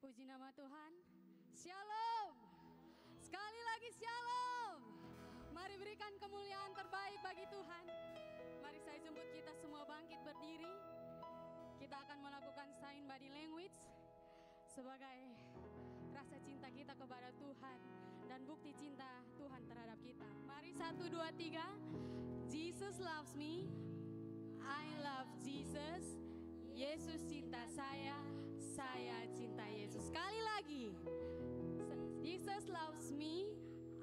Puji nama Tuhan. Shalom. Sekali lagi shalom. Mari berikan kemuliaan terbaik bagi Tuhan. Mari saya jemput kita semua bangkit berdiri. Kita akan melakukan sign body language sebagai rasa cinta kita kepada Tuhan dan bukti cinta Tuhan terhadap kita. Mari 1, 2, 3. Jesus loves me. I love Jesus. Yesus cinta saya cinta Yesus. Sekali lagi. Jesus loves me.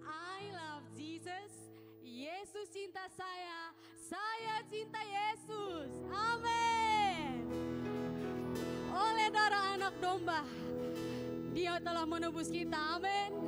I love Jesus. Yesus cinta saya cinta Yesus. Amin. Oleh darah anak domba, Dia telah menebus kita. Amin.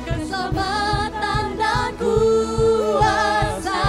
Keselamatan dan kuasa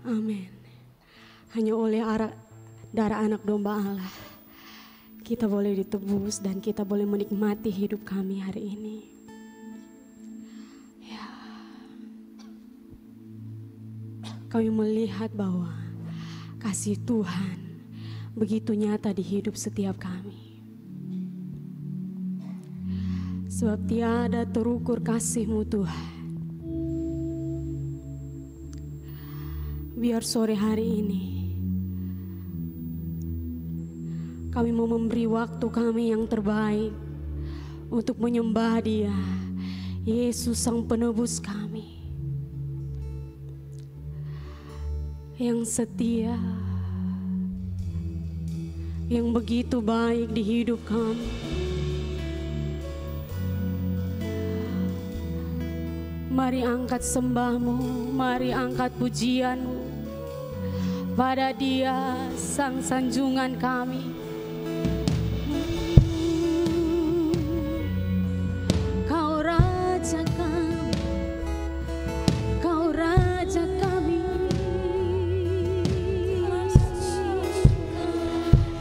Amin. Hanya oleh darah anak domba Allah kita boleh ditebus dan kita boleh menikmati hidup kami hari ini. Ya. Kami melihat bahwa kasih Tuhan begitu nyata di hidup setiap kami. Sebab tiada terukur kasih-Mu Tuhan. Biar sore hari ini kami mau memberi waktu kami yang terbaik untuk menyembah Dia, Yesus Sang Penebus kami, yang setia, yang begitu baik di hidup kami. Mari angkat sembah-Mu, mari angkat pujian-Mu pada Dia, Sang Sanjungan kami. Kau Raja kami, Kau Raja kami,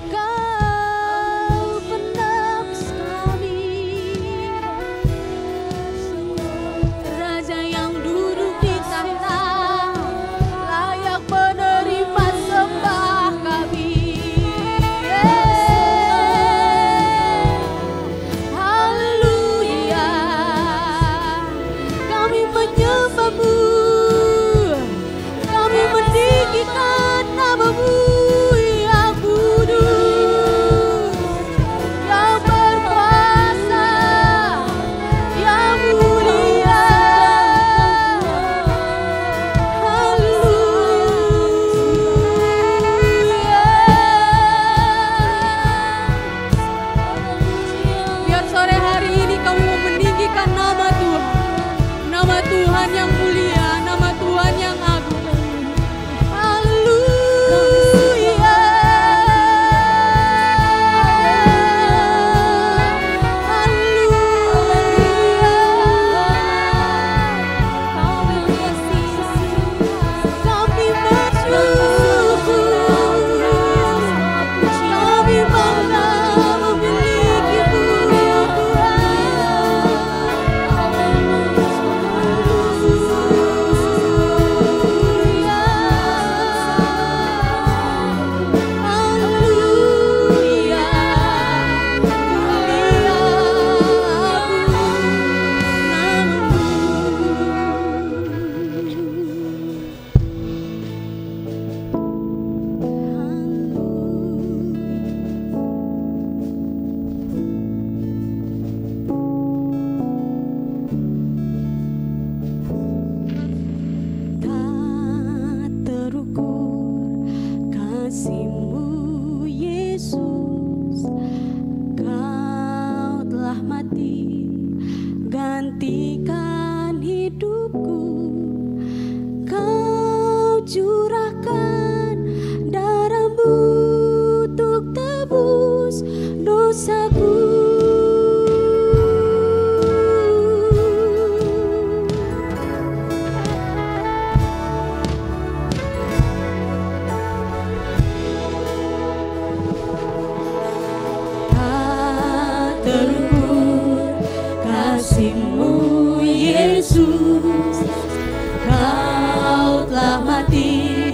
Kau penebus kami, Raja yang duduk di tahta, layak menerima sembah kami. Haleluya, kami menyembah-Mu, kami meninggikan nama-Mu yang kudus, yang berkuasa, yang mulia. Biar sore hari ini kami mau meninggikan nama Tuhan yang mulia, nama Tuhan yang agung. Haleluya, kami bersyukur, kami bangga memiliki-Mu ya Tak terukur kasih-Mu Yesus, Kau telah mati gantikan hidupku, Kau curahkan darah-Mu untuk tebus dosaku. Tak terukur kasih-Mu Yesus, Kau telah mati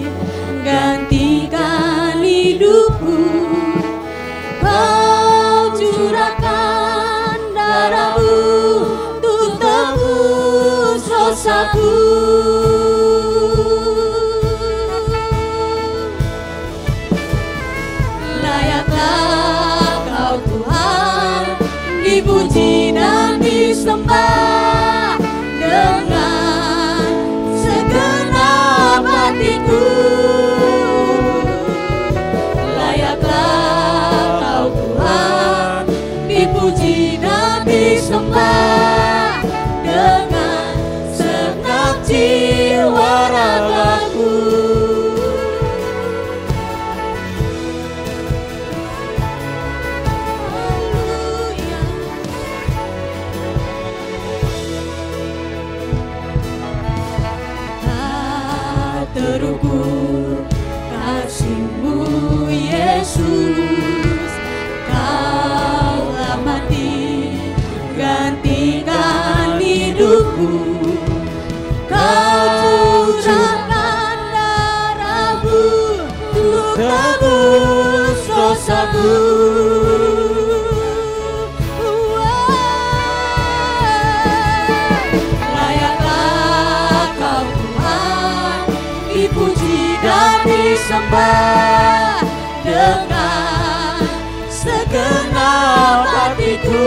gantikan hidupku, Kau curahkan darah-Mu untuk tebus dosaku. Layaklah Kau Tuhan dipuji dan disembah dengan segenap hatiku. Layaklah Kau Tuhan dipuji dan disembah dengan segenap jiwa ragaku. Terukur kasih-Mu Yesus, Kaulah mati gantikan hidupku. Kau curahkan darah-Mu untuk tebus dosaku. Layaklah Kau Tuhan, dipuji dan disembah dengan segenap hatiku.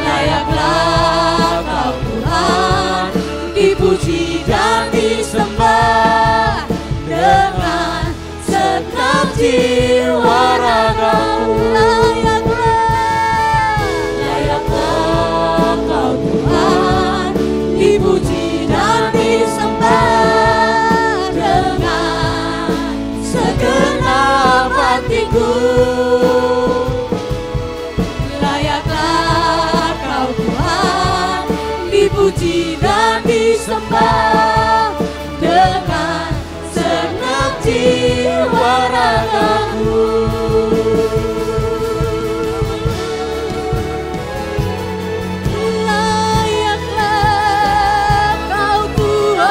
Layaklah Kau Tuhan, dipuji dan disembah dengan segenap jiwa ragaku. Layaklah Kau Tuhan, dipuji dan disembah dengan segenap hatiku. Layaklah Kau Tuhan, dipuji dan disembah dengan segenap jiwa ragaku. Layaklah Kau Tuhan,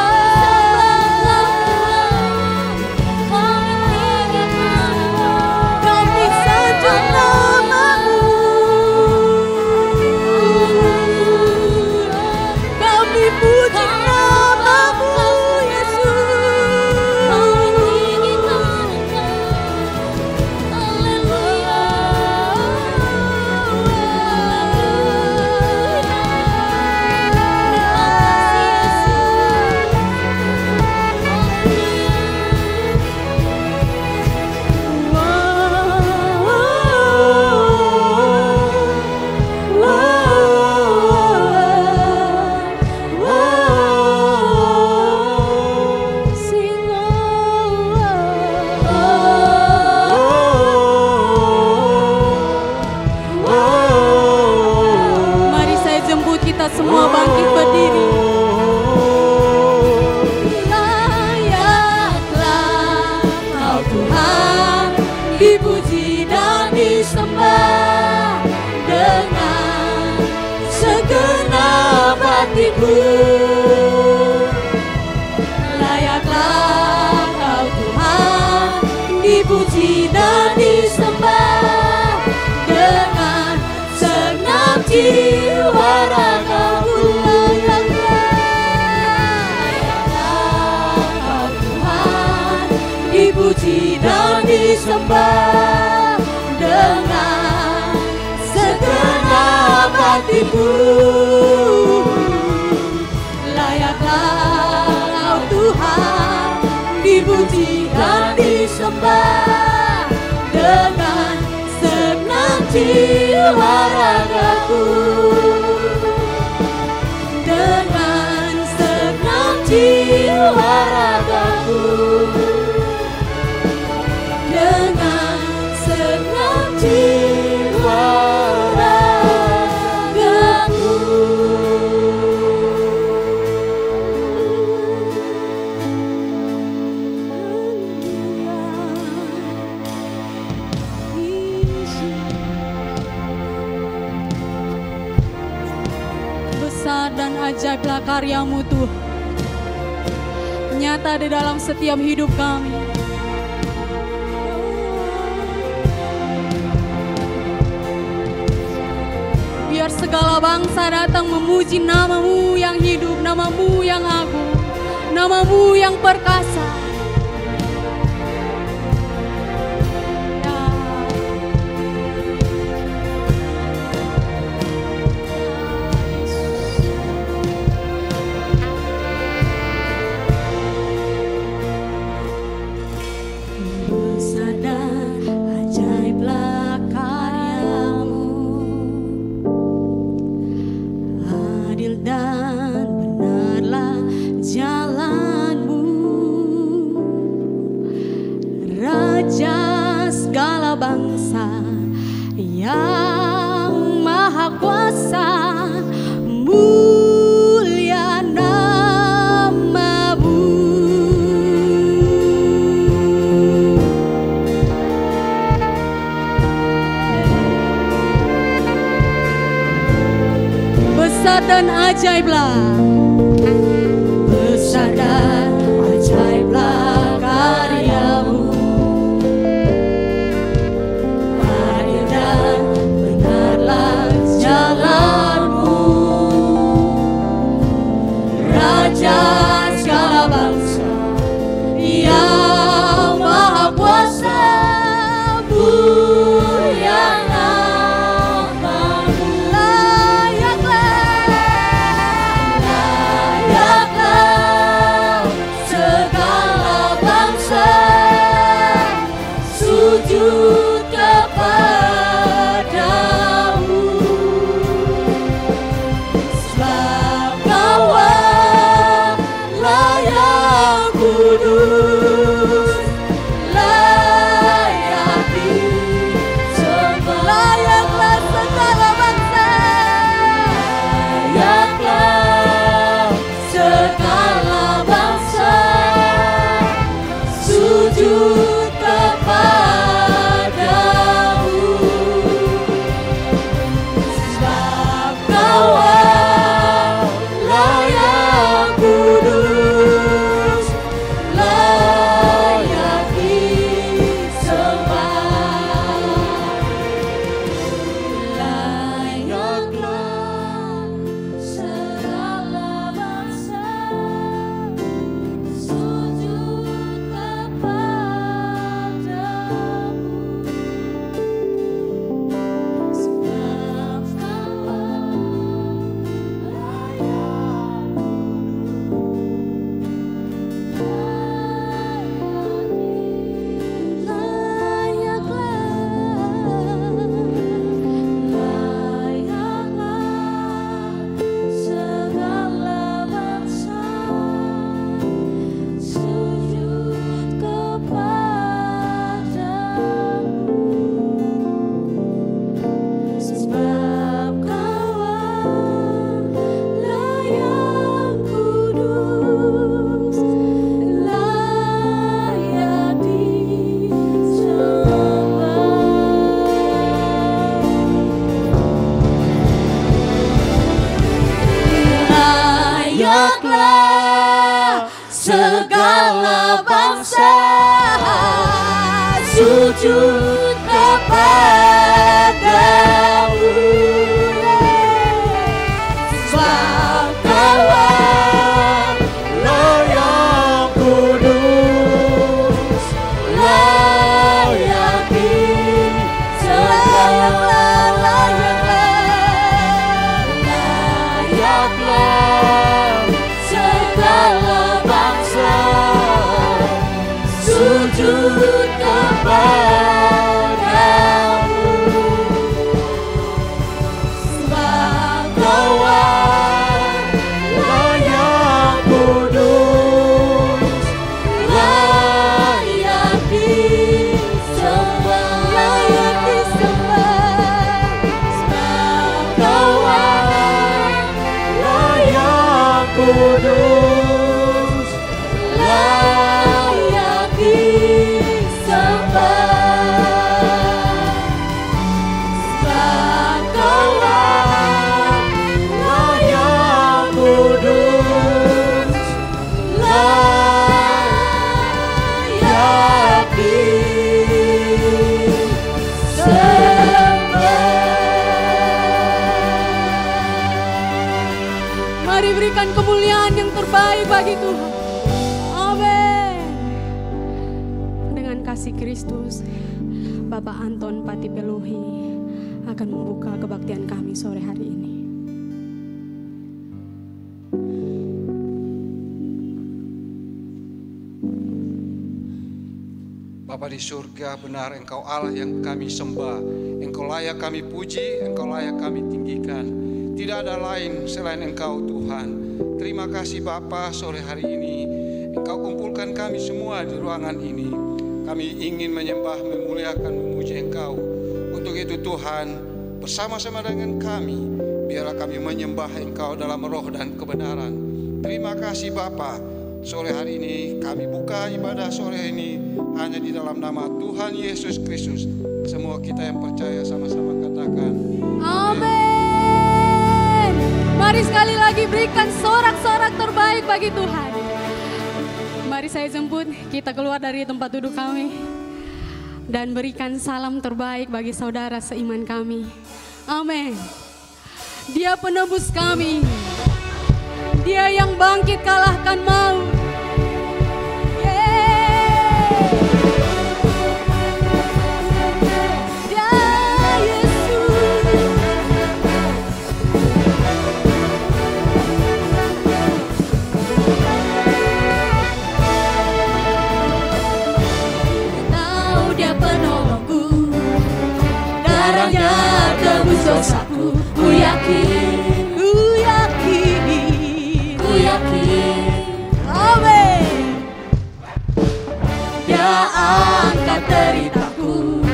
kami sanjung nama-Mu, kami puji nama-Mu Yesus. Mari saya jemput kita semua bangkit berdiri. Layaklah Kau Tuhan, dipuji dan disembah dengan segenap hatiku. Layaklah Kau Tuhan, dipuji dan disembah dengan segenap jiwa ragaku. Layaklah Kau Tuhan, dipuji dan disembah dengan segenap hatiku. Layaklah Kau Tuhan, dipuji dan disembah dengan segenap jiwa ragaku. Dengan segenap jiwa ragaku. Dengan segenap jiwa ragaku. Besar dan ajaiblah karya-Mu Tuhan, nyata di dalam setiap hidup kami. Biar segala bangsa datang memuji nama-Mu yang hidup, nama-Mu yang agung, nama-Mu yang perkasa. Besar dan ajaiblah karya-Mu, adil dan benarlah jalan-Mu. ajaiblah. Besar dan ajaiblah karyamu, adil dan benarlah jalanmu. Raja segala bangsa yang maha kuasa, mulia namamu. Layaklah segala bangsa sujud kepadamu, sebab Kau-Lah yang kudus, layak disembah. Layaklah segala bangsa, layaklah segala bangsa sujud kepadamu, sebab Kau-Lah yang kudus, layak disembah. Layaklah segala bangsa sujud kepadamu, sebab Kau-Lah yang kudus, layak disembah. Layaklah segala bangsa sujud kepadamu, sebab Kau-Lah yang kudus, layak disembah. Layaklah segala bangsa sujud kepadamu, sebab Kau-Lah yang kudus, layak disembah. Layak disembah, sebab Kau-Lah yang kudus, layak disembah. Sebab Kau-Lah yang kudus, layak disembah. Mari berikan kemuliaan yang terbaik bagi Tuhan. Amin. Dengan kasih Kristus, Bapak Anton Pati Peluhi akan membuka kebaktian kami sore hari ini. Bapa di surga, benar Engkau Allah yang kami sembah. Engkau layak kami puji, Engkau layak kami tinggikan. Tidak ada lain selain Engkau Tuhan. Terima kasih Bapa, sore hari ini Engkau kumpulkan kami semua di ruangan ini. Kami ingin menyembah, memuliakan, memuji Engkau. Untuk itu Tuhan, bersama-sama dengan kami, biarlah kami menyembah Engkau dalam roh dan kebenaran. Terima kasih Bapa. Sore hari ini kami buka ibadah sore ini hanya di dalam nama Tuhan Yesus Kristus. Semua kita yang percaya sama-sama katakan Amin. Mari sekali lagi berikan sorak-sorak terbaik bagi Tuhan. Mari saya jemput kita keluar dari tempat duduk kami dan berikan salam terbaik bagi saudara seiman kami. Amin. Dia penebus kami. Dia yang bangkit kalahkan maut. Dosaku, ku yakin, amin. Dia angkat deritaku,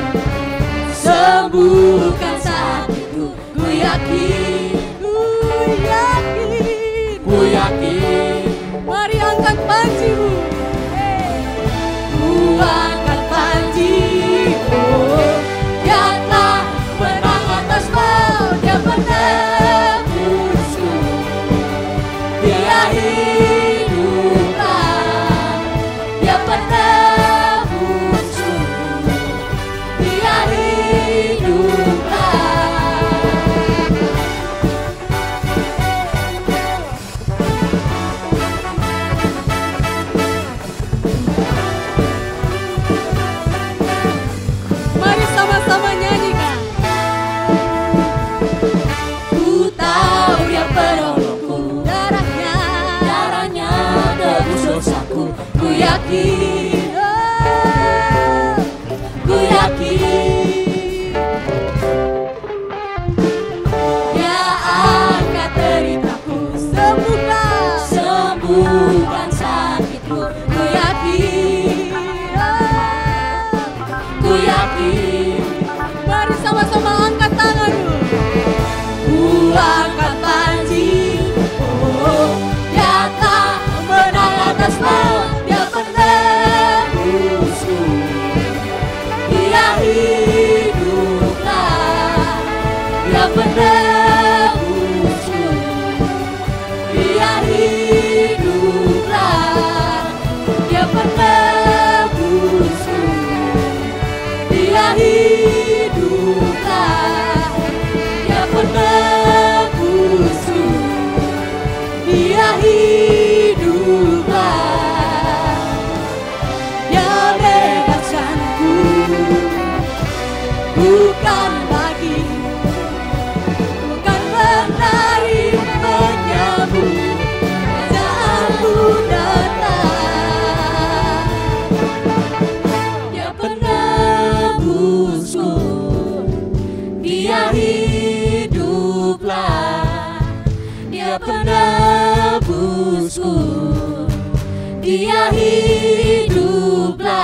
sembuhkan sakitku, ku yakin, ku yakin. Mari angkat panjimu, Ku angkat panjimu, dia telah menang atas maut, dia penebusku, dia hiduplah, dia penebusku, dia hiduplah. mari sama-sama nyanyikan. Ku tahu dia penolongku, Darahnya darahnya tebus dosaku, ku yakin, ku yakin. Dia angkat deritaku, sembuhkan sakitku, ku yakin, ku yakin. mari sama-sama angkat tanganmu. Ku angkat panjimu, dia tak menang atas maut, dia penebusku, dia hiduplah, dia penebusku, dia hiduplah, dia penebusku, dia hiduplah, dia penebusku, dia hiduplah, dia bebaskanku, bukan lagi, bukan menari menyambut kerajaanku datang. Dia penebusku, dia hiduplah, dia penebusku, dia hiduplah,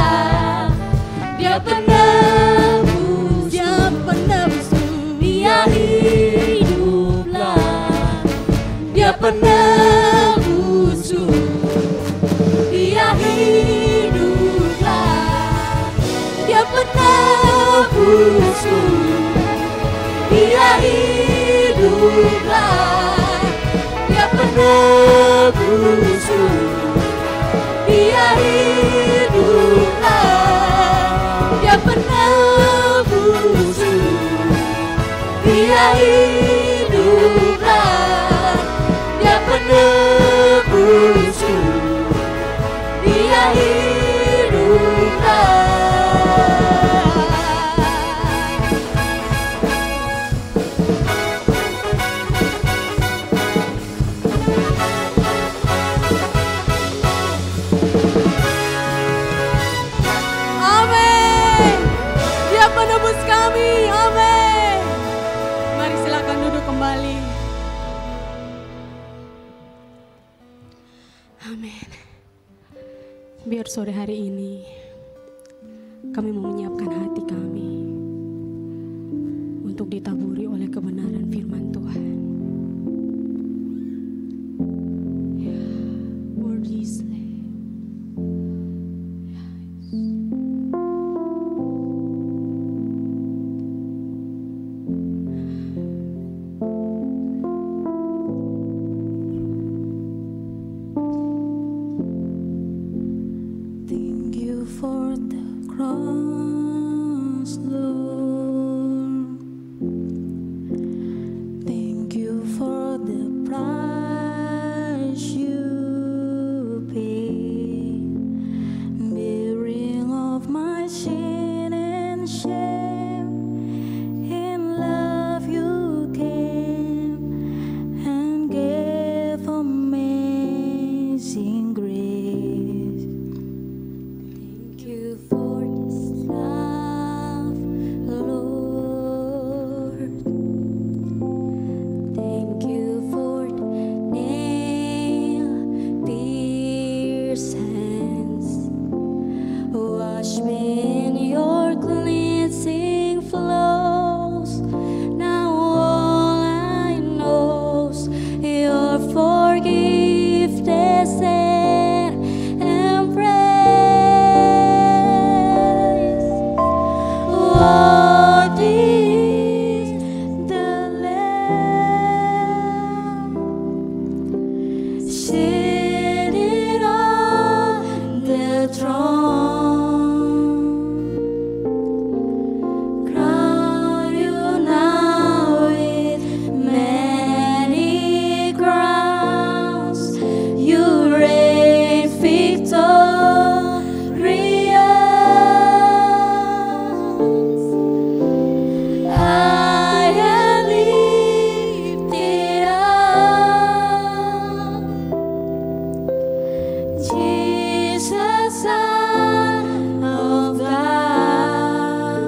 dia penebus, dia hiduplah, dia penebusku, dia hiduplah, dia penebusku, dia hiduplah, dia penebusku, dia hiduplah, dia penebusku, dia hiduplah, dia penebusku, dia hiduplah. Amin. Dia penebus kami. Amin. Mari silakan duduk kembali. Amin. Biar sore hari ini kami mau menyiapkan hati kami untuk ditaburi oleh kebenaran firman Tuhan. Worthy is Lamb. cross, Lord. Thank you for the price you paid, bearing of my sin and shame. In love you came and gave amazing grace. Thank you for this love, Lord. Thank you for the nail-pierced hands. Wash me in your cleansing flows. Now all I know is your forgiveness and embrace. What is the Lamb seated on the throne? Crown you now with many crowns. You reign victorious. I am lifted up, Jesus, Son of God,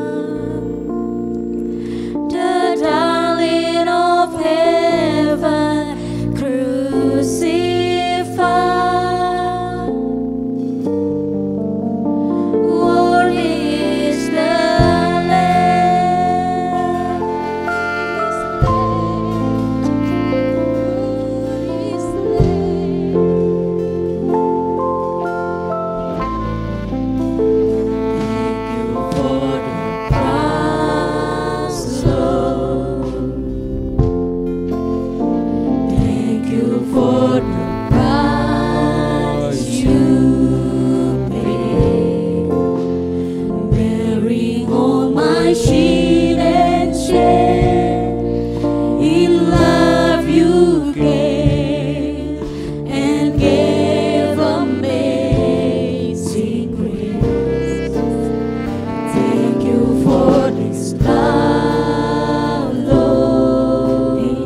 the darling of heaven, crucified. Worthy is the Lamb. Thank you for the cross, Lord. Thank you for the price you paid, bearing all my sin and shame. In love you came and gave amazing grace. Thank you for this love, Lord.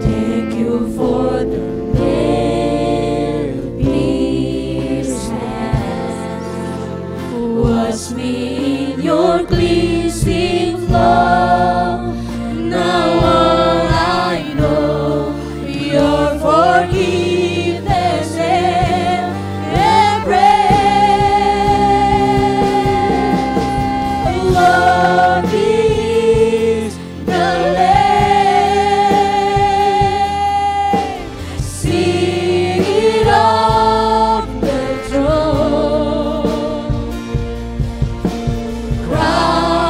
Thank you for the nail-pierced hands. Wash me in your cleansing flow. Now all I know, your forgiveness and embrace. Lord is the Lamb seated on the throne. Crown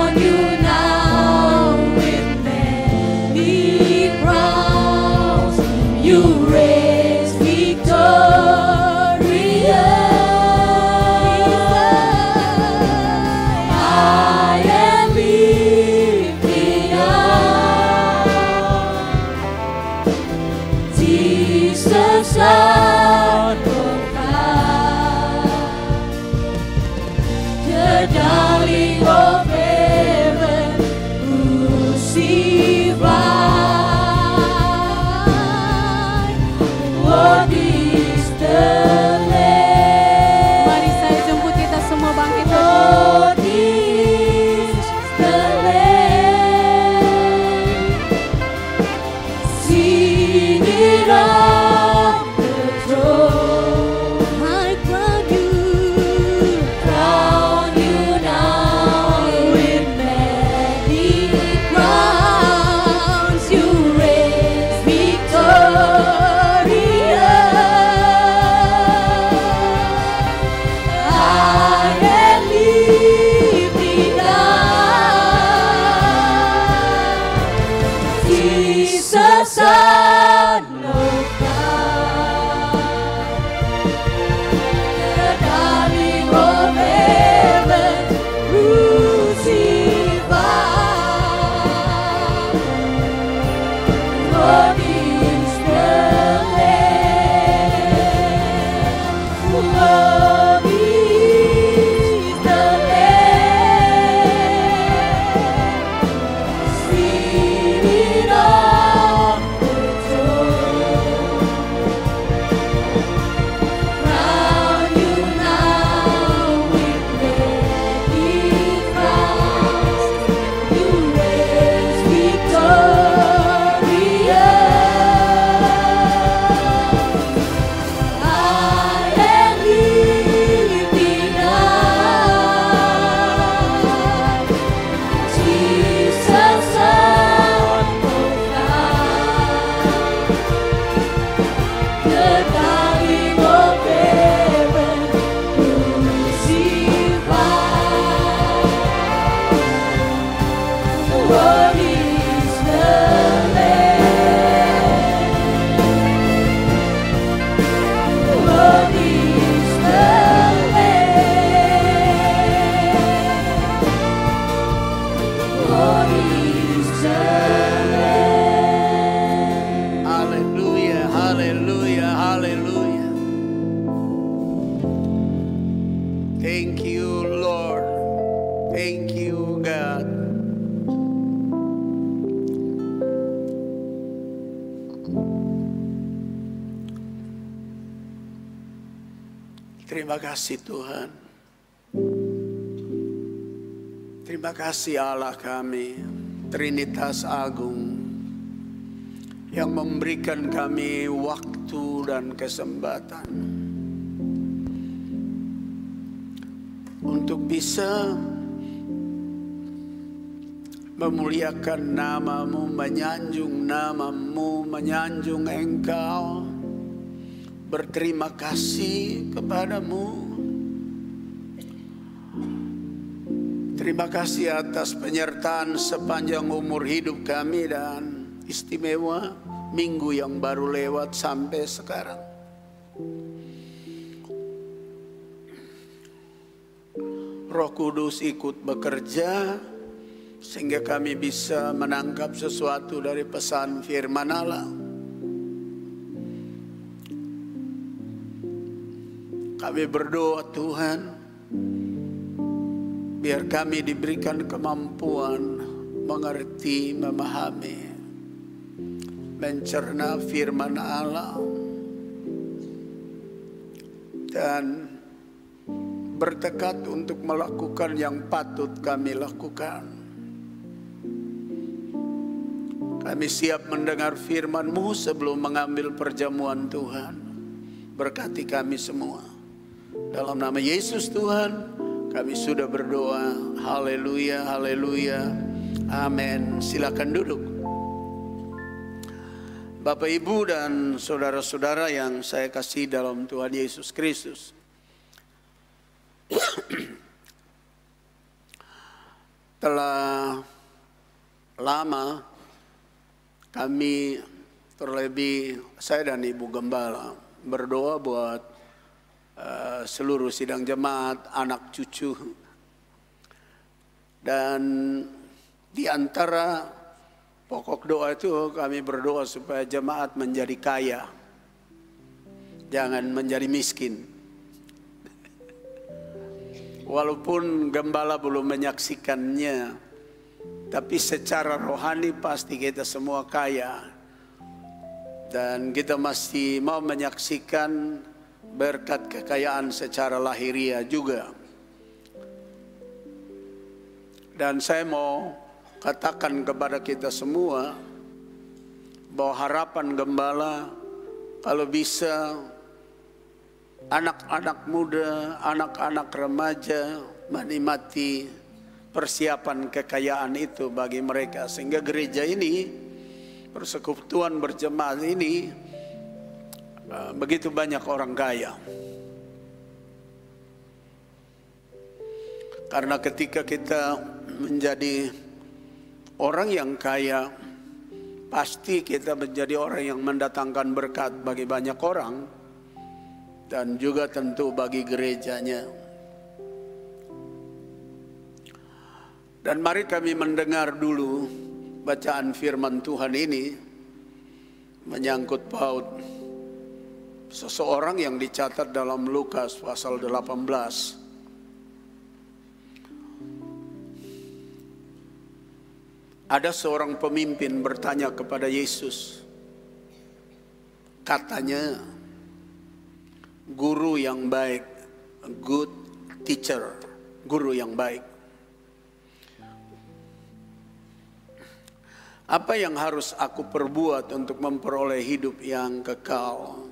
Thank you, Lord. Thank you, God. Terima kasih Tuhan. Terima kasih Allah kami, Trinitas Agung, yang memberikan kami waktu dan kesempatan untuk bisa memuliakan nama-Mu, menyanjung nama-Mu, menyanjung Engkau. Berterima kasih kepadamu. Terima kasih atas penyertaan sepanjang umur hidup kami dan istimewa minggu yang baru lewat sampai sekarang. Roh Kudus ikut bekerja sehingga kami bisa menangkap sesuatu dari pesan firman Allah. Kami berdoa Tuhan, biar kami diberikan kemampuan mengerti, memahami, mencerna firman Allah, dan bertekad untuk melakukan yang patut kami lakukan. Kami siap mendengar firman-Mu sebelum mengambil perjamuan Tuhan. Berkati kami semua. Dalam nama Yesus Tuhan, kami sudah berdoa. Haleluya, haleluya, amin. Silakan duduk. Bapak, Ibu, dan saudara-saudara yang saya kasih dalam Tuhan Yesus Kristus. Telah lama kami, terlebih saya dan Ibu Gembala, berdoa buat seluruh sidang jemaat, anak cucu, dan di antara pokok doa itu kami berdoa supaya jemaat menjadi kaya, jangan menjadi miskin. Walaupun gembala belum menyaksikannya, tapi secara rohani pasti kita semua kaya, dan kita masih mau menyaksikan berkat kekayaan secara lahiriah juga. Dan saya mau katakan kepada kita semua bahwa harapan gembala, kalau bisa anak-anak muda, anak-anak remaja menikmati persiapan kekayaan itu bagi mereka, sehingga gereja ini, persekutuan berjemaat ini, begitu banyak orang kaya. Karena ketika kita menjadi orang yang kaya, pasti kita menjadi orang yang mendatangkan berkat bagi banyak orang, dan juga tentu bagi gerejanya. Dan mari kami mendengar dulu bacaan firman Tuhan ini menyangkut paut seseorang yang dicatat dalam Lukas pasal 18. Ada seorang pemimpin bertanya kepada Yesus. Katanya, guru yang baik, good teacher, guru yang baik. Apa yang harus aku perbuat untuk memperoleh hidup yang kekal?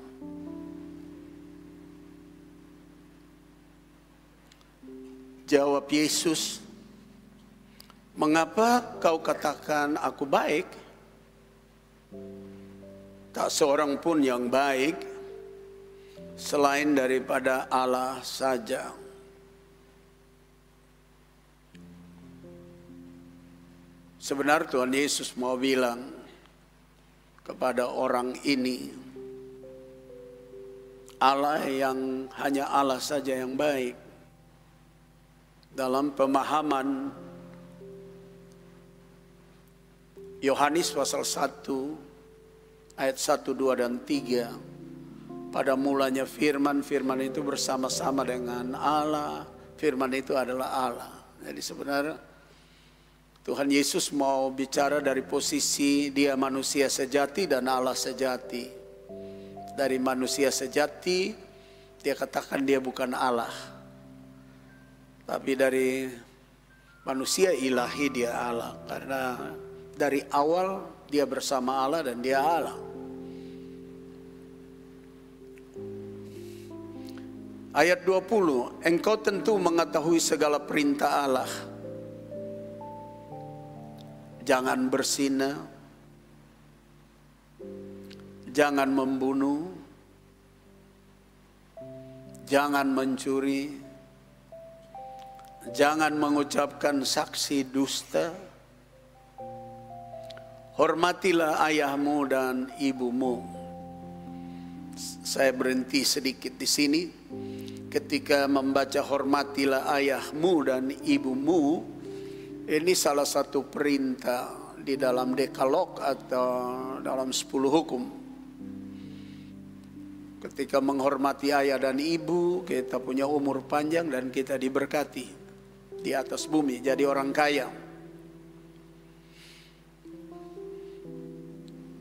Jawab Yesus, mengapa kau katakan aku baik? Tak seorang pun yang baik selain daripada Allah saja. Sebenarnya Tuhan Yesus mau bilang kepada orang ini, Allah yang hanya Allah saja yang baik. Dalam pemahaman Yohanes pasal 1 ayat 1, 2, dan 3, pada mulanya firman itu bersama-sama dengan Allah, firman itu adalah Allah. Jadi sebenarnya Tuhan Yesus mau bicara dari posisi dia manusia sejati dan Allah sejati. Dari manusia sejati dia katakan dia bukan Allah. Tapi dari manusia ilahi dia Allah. Karena dari awal dia bersama Allah dan dia Allah. Ayat 20, engkau tentu mengetahui segala perintah Allah. Jangan berzina, jangan membunuh, jangan mencuri, jangan mengucapkan saksi dusta, hormatilah ayahmu dan ibumu. Saya berhenti sedikit di sini. Ketika membaca hormatilah ayahmu dan ibumu, ini salah satu perintah di dalam Dekalog atau dalam 10 hukum. Ketika menghormati ayah dan ibu, kita punya umur panjang dan kita diberkati di atas bumi, jadi orang kaya.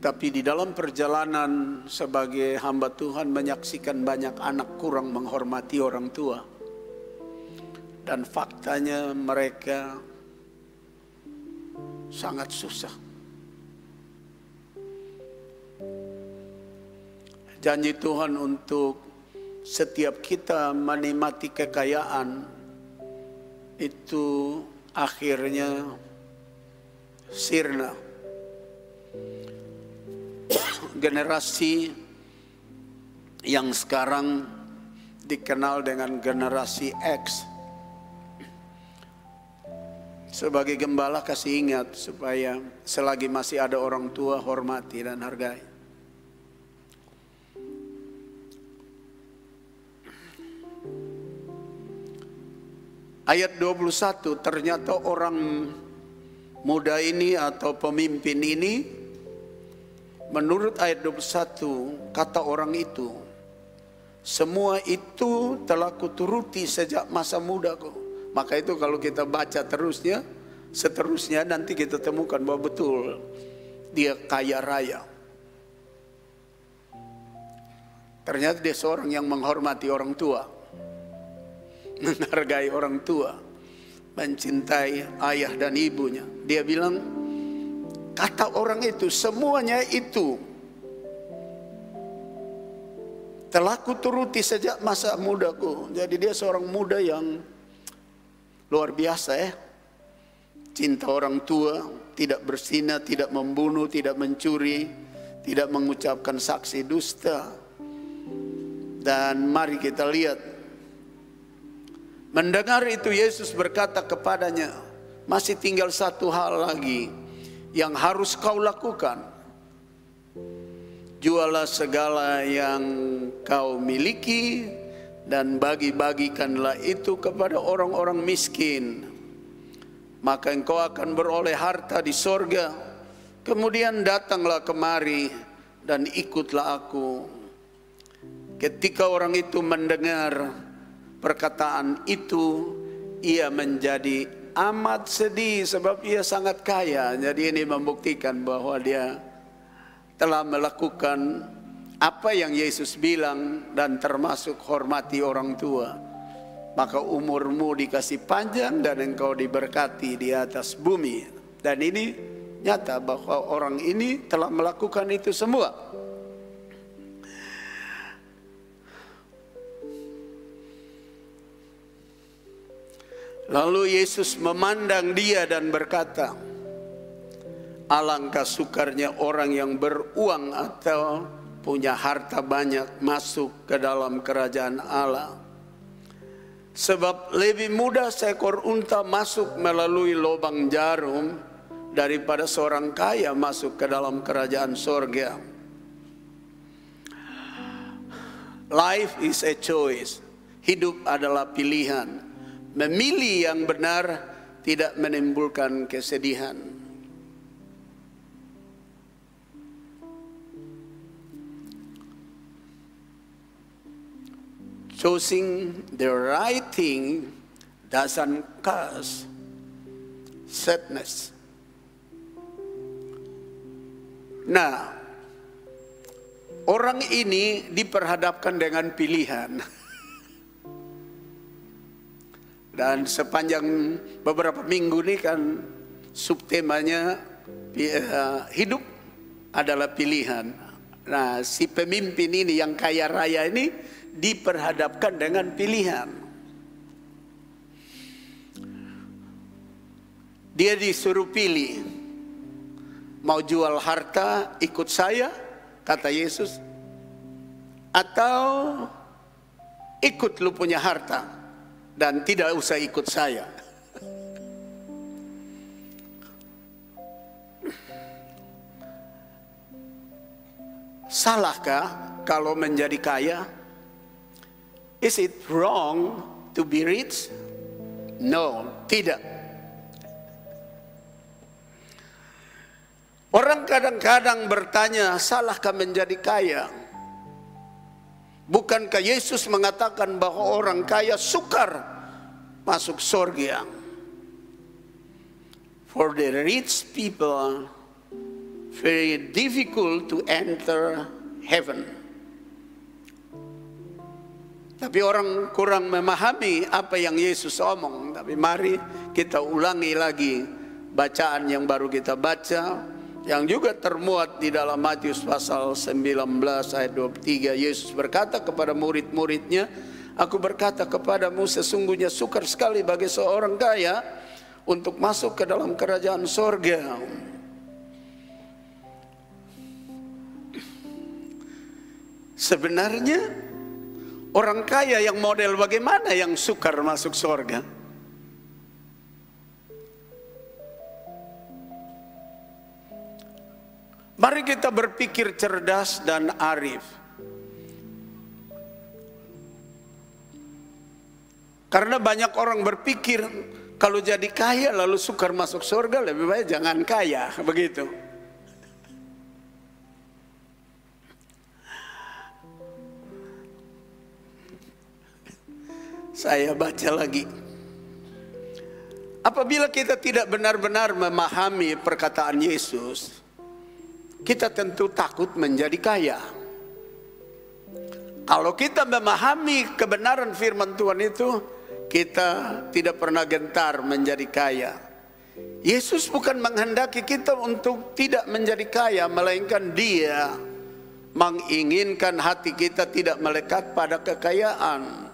Tapi di dalam perjalanan sebagai hamba Tuhan menyaksikan banyak anak kurang menghormati orang tua. Dan faktanya mereka sangat susah. Janji Tuhan untuk setiap kita menikmati kekayaan itu akhirnya sirna. Generasi yang sekarang dikenal dengan generasi X. Sebagai gembala kasih ingat supaya selagi masih ada orang tua hormati dan hargai. Ayat 21, ternyata orang muda ini atau pemimpin ini, menurut ayat 21, kata orang itu, semua itu telah kuturuti sejak masa mudaku. Maka itu kalau kita baca seterusnya nanti kita temukan bahwa betul dia kaya raya. Ternyata dia seorang yang menghormati orang tua, menghargai orang tua, mencintai ayah dan ibunya. Dia bilang, kata orang itu, semuanya itu telah kuturuti sejak masa mudaku. Jadi dia seorang muda yang luar biasa ya. Cinta orang tua, tidak berzina, tidak membunuh, tidak mencuri, tidak mengucapkan saksi dusta. Dan mari kita lihat. Mendengar itu Yesus berkata kepadanya, masih tinggal satu hal lagi yang harus kau lakukan. Jualah segala yang kau miliki dan bagi-bagikanlah itu kepada orang-orang miskin. Maka engkau akan beroleh harta di sorga. Kemudian datanglah kemari dan ikutlah aku. Ketika orang itu mendengar perkataan itu, ia menjadi amat sedih sebab ia sangat kaya. Jadi ini membuktikan bahwa dia telah melakukan apa yang Yesus bilang dan termasuk hormati orang tua. Maka umurmu dikasih panjang dan engkau diberkati di atas bumi. Dan ini nyata bahwa orang ini telah melakukan itu semua. Lalu Yesus memandang dia dan berkata, alangkah sukarnya orang yang beruang atau punya harta banyak masuk ke dalam kerajaan Allah. Sebab lebih mudah seekor unta masuk melalui lubang jarum daripada seorang kaya masuk ke dalam kerajaan sorga. Life is a choice. Hidup adalah pilihan. Memilih yang benar tidak menimbulkan kesedihan. Choosing the right thing doesn't cause sadness. Nah, orang ini diperhadapkan dengan pilihan. Dan sepanjang beberapa minggu ini kan subtemanya hidup adalah pilihan. Nah, si pemimpin ini yang kaya raya ini diperhadapkan dengan pilihan. Dia disuruh pilih, mau jual harta ikut saya, kata Yesus, atau ikut lu punya harta dan tidak usah ikut saya. Salahkah kalau menjadi kaya? Is it wrong to be rich? No, tidak. Orang kadang-kadang bertanya, salahkah menjadi kaya? Bukankah Yesus mengatakan bahwa orang kaya sukar masuk surga? For the rich people, very difficult to enter heaven. Tapi orang kurang memahami apa yang Yesus omong. Tapi mari kita ulangi lagi bacaan yang baru kita baca, yang juga termuat di dalam Matius pasal 19 ayat 23. Yesus berkata kepada murid-muridnya, aku berkata kepadamu, sesungguhnya sukar sekali bagi seorang kaya untuk masuk ke dalam kerajaan sorga. Sebenarnya orang kaya yang model bagaimana yang sukar masuk sorga? Mari kita berpikir cerdas dan arif. Karena banyak orang berpikir kalau jadi kaya lalu sukar masuk surga, lebih baik jangan kaya, begitu. Saya baca lagi. Apabila kita tidak benar-benar memahami perkataan Yesus, kita tentu takut menjadi kaya. Kalau kita memahami kebenaran firman Tuhan itu, kita tidak pernah gentar menjadi kaya. Yesus bukan menghendaki kita untuk tidak menjadi kaya, melainkan Dia menginginkan hati kita tidak melekat pada kekayaan.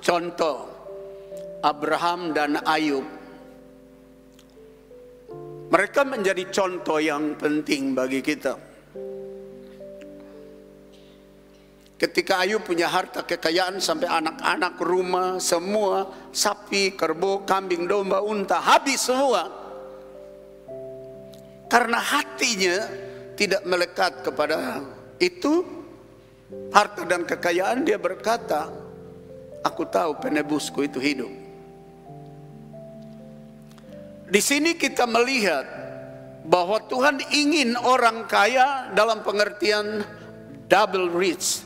Contoh, Abraham dan Ayub. Mereka menjadi contoh yang penting bagi kita. Ketika Ayub punya harta kekayaan sampai anak-anak, rumah, semua, sapi, kerbau, kambing, domba, unta, habis semua. Karena hatinya tidak melekat kepada itu, harta dan kekayaan, dia berkata, aku tahu penebusku itu hidup. Di sini kita melihat bahwa Tuhan ingin orang kaya dalam pengertian double rich.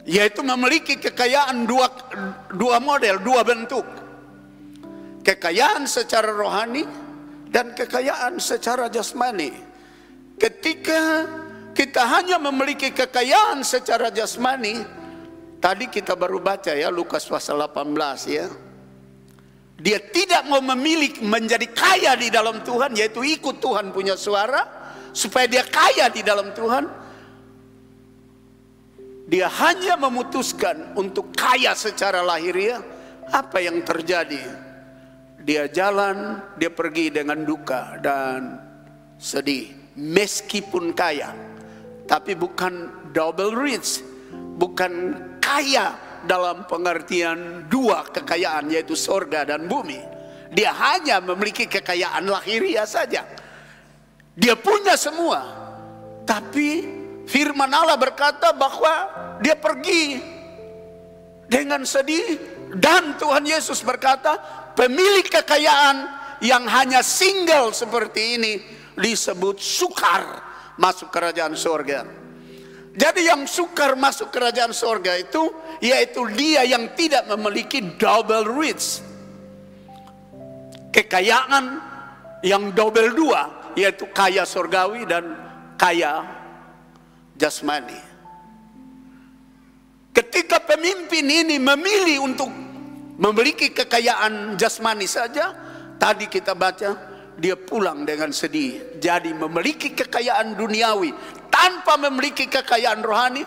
Yaitu memiliki kekayaan dua model, dua bentuk. Kekayaan secara rohani dan kekayaan secara jasmani. Ketika kita hanya memiliki kekayaan secara jasmani, tadi kita baru baca ya, Lukas pasal 18 ya. Dia tidak mau memilih menjadi kaya di dalam Tuhan, yaitu ikut Tuhan punya suara, supaya dia kaya di dalam Tuhan. Dia hanya memutuskan untuk kaya secara lahiriah. Apa yang terjadi? Dia jalan, dia pergi dengan duka dan sedih. Meskipun kaya, tapi bukan double rich, bukan kaya dalam pengertian dua kekayaan, yaitu sorga dan bumi. Dia hanya memiliki kekayaan lahiriah saja. Dia punya semua, tapi firman Allah berkata bahwa dia pergi dengan sedih. Dan Tuhan Yesus berkata, pemilik kekayaan yang hanya single seperti ini disebut sukar masuk kerajaan surga. Jadi yang sukar masuk kerajaan surga itu, yaitu dia yang tidak memiliki double rich, kekayaan yang double dua, yaitu kaya surgawi dan kaya jasmani. Ketika pemimpin ini memilih untuk memiliki kekayaan jasmani saja, tadi kita baca, dia pulang dengan sedih. Jadi memiliki kekayaan duniawi tanpa memiliki kekayaan rohani,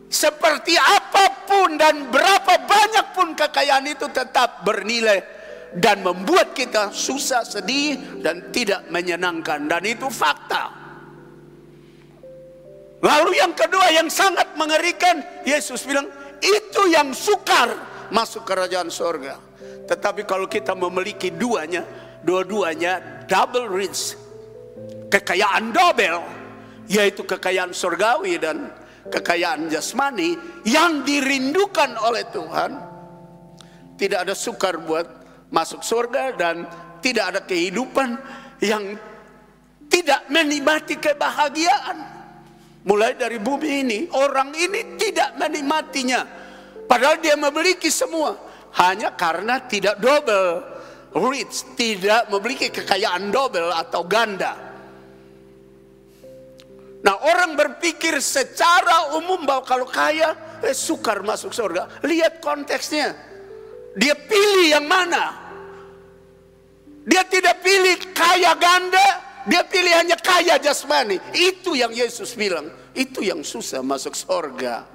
seperti apapun dan berapa banyak pun kekayaan itu tetap bernilai dan membuat kita susah, sedih, dan tidak menyenangkan. Dan itu fakta. Lalu yang kedua yang sangat mengerikan, Yesus bilang, itu yang sukar masuk kerajaan surga. Tetapi kalau kita memiliki dua-duanya double rich, kekayaan double, yaitu kekayaan surgawi dan kekayaan jasmani yang dirindukan oleh Tuhan, tidak ada sukar buat masuk surga dan tidak ada kehidupan yang tidak menikmati kebahagiaan. Mulai dari bumi ini, orang ini tidak menikmatinya, padahal dia memiliki semua, hanya karena tidak double rich, tidak memiliki kekayaan double atau ganda. Nah, orang berpikir secara umum bahwa kalau kaya sukar masuk surga. Lihat konteksnya, dia pilih yang mana? Dia tidak pilih kaya ganda, dia pilih hanya kaya jasmani. Itu yang Yesus bilang, itu yang susah masuk surga.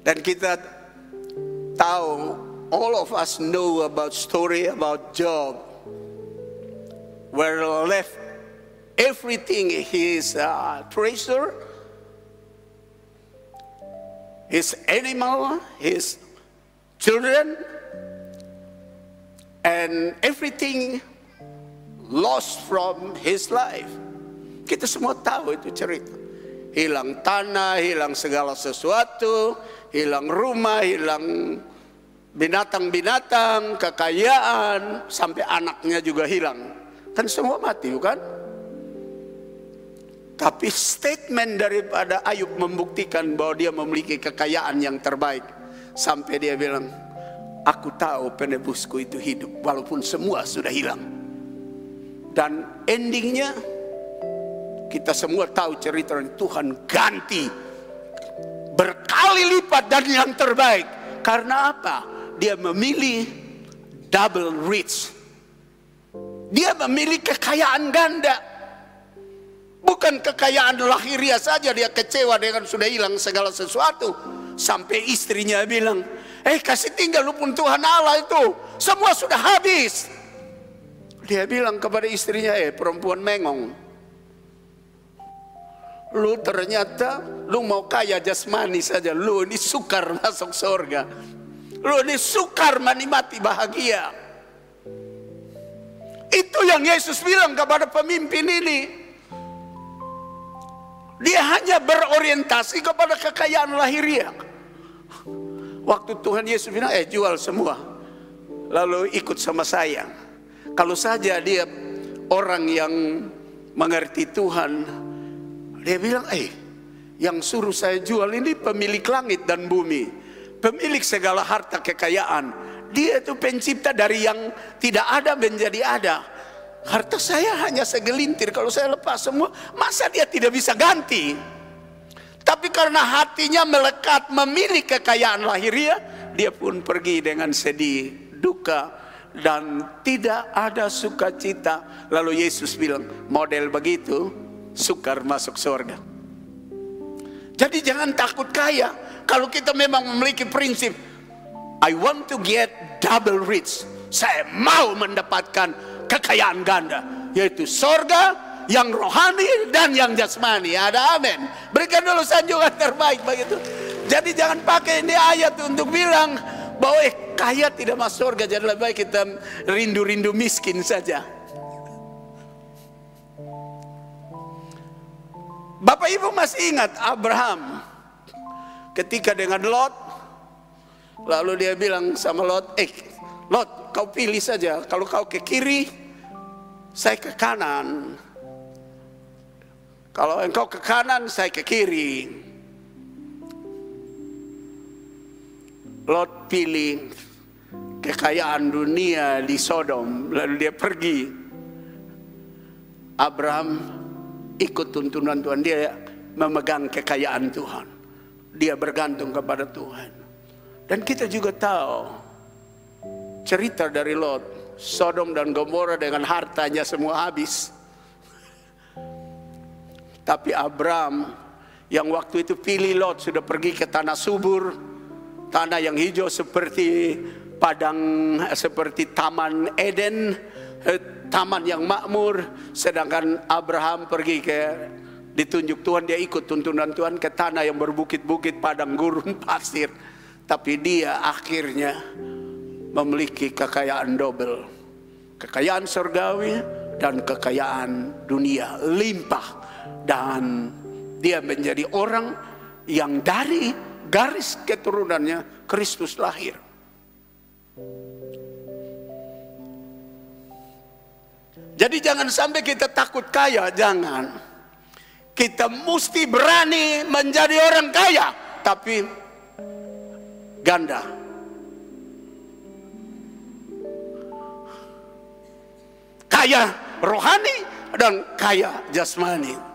Dan kita tahu, all of us know about story about Job, where left everything, his treasure, his animal, his children, and everything lost from his life. Kita semua tahu itu cerita. Hilang tanah, hilang segala sesuatu, hilang rumah, hilang binatang-binatang, kekayaan, sampai anaknya juga hilang. Kan semua mati, bukan? Tapi statement daripada Ayub membuktikan bahwa dia memiliki kekayaan yang terbaik. Sampai dia bilang, aku tahu penebusku itu hidup walaupun semua sudah hilang. Dan endingnya kita semua tahu cerita Tuhan ganti berkali lipat dan yang terbaik. Karena apa? Dia memilih double rich. Dia memilih kekayaan ganda. Bukan kekayaan lahiriah saja dia kecewa dengan sudah hilang segala sesuatu. Sampai istrinya bilang, kasih tinggal lu pun Tuhan Allah itu, semua sudah habis. Dia bilang kepada istrinya, perempuan mengong, lu ternyata lu mau kaya jasmani saja, lu ini sukar masuk surga, lu ini sukar menikmati bahagia. Itu yang Yesus bilang kepada pemimpin ini. Dia hanya berorientasi kepada kekayaan lahiriah. Waktu Tuhan Yesus bilang, jual semua, lalu ikut sama saya. Kalau saja dia orang yang mengerti Tuhan, dia bilang, yang suruh saya jual ini pemilik langit dan bumi, pemilik segala harta kekayaan. Dia itu pencipta dari yang tidak ada menjadi ada. Harta saya hanya segelintir, kalau saya lepas semua, masa dia tidak bisa ganti? Tapi karena hatinya melekat memilih kekayaan lahiriah, dia pun pergi dengan sedih, duka, dan tidak ada sukacita. Lalu Yesus bilang, model begitu sukar masuk surga. Jadi jangan takut kaya. Kalau kita memang memiliki prinsip, I want to get double rich, saya mau mendapatkan kekayaan ganda, yaitu surga yang rohani dan yang jasmani. Ada amin. Berikan dulu sanjungan terbaik begitu. Jadi jangan pakai ini ayat untuk bilang bahwa kaya tidak masuk surga. Jadi lebih baik kita rindu-rindu miskin saja. Bapak Ibu masih ingat Abraham ketika dengan Lot, lalu dia bilang sama Lot, Lot, kau pilih saja. Kalau kau ke kiri, saya ke kanan. Kalau engkau ke kanan, saya ke kiri. Lot pilih kekayaan dunia di Sodom, lalu dia pergi. Abraham ikut tuntunan Tuhan, dia memegang kekayaan Tuhan. Dia bergantung kepada Tuhan. Dan kita juga tahu cerita dari Lot. Sodom dan Gomora dengan hartanya semua habis. Tapi Abraham yang waktu itu pilih Lot sudah pergi ke tanah subur, tanah yang hijau seperti padang, seperti taman Eden, taman yang makmur. Sedangkan Abraham pergi ke, ditunjuk Tuhan, dia ikut tuntunan Tuhan ke tanah yang berbukit-bukit, padang gurun pasir. Tapi dia akhirnya memiliki kekayaan double, kekayaan surgawi dan kekayaan dunia limpah. Dan dia menjadi orang yang dari garis keturunannya Kristus lahir. Jadi jangan sampai kita takut kaya, jangan. Kita mesti berani menjadi orang kaya, tapi ganda. Kaya rohani dan kaya jasmani.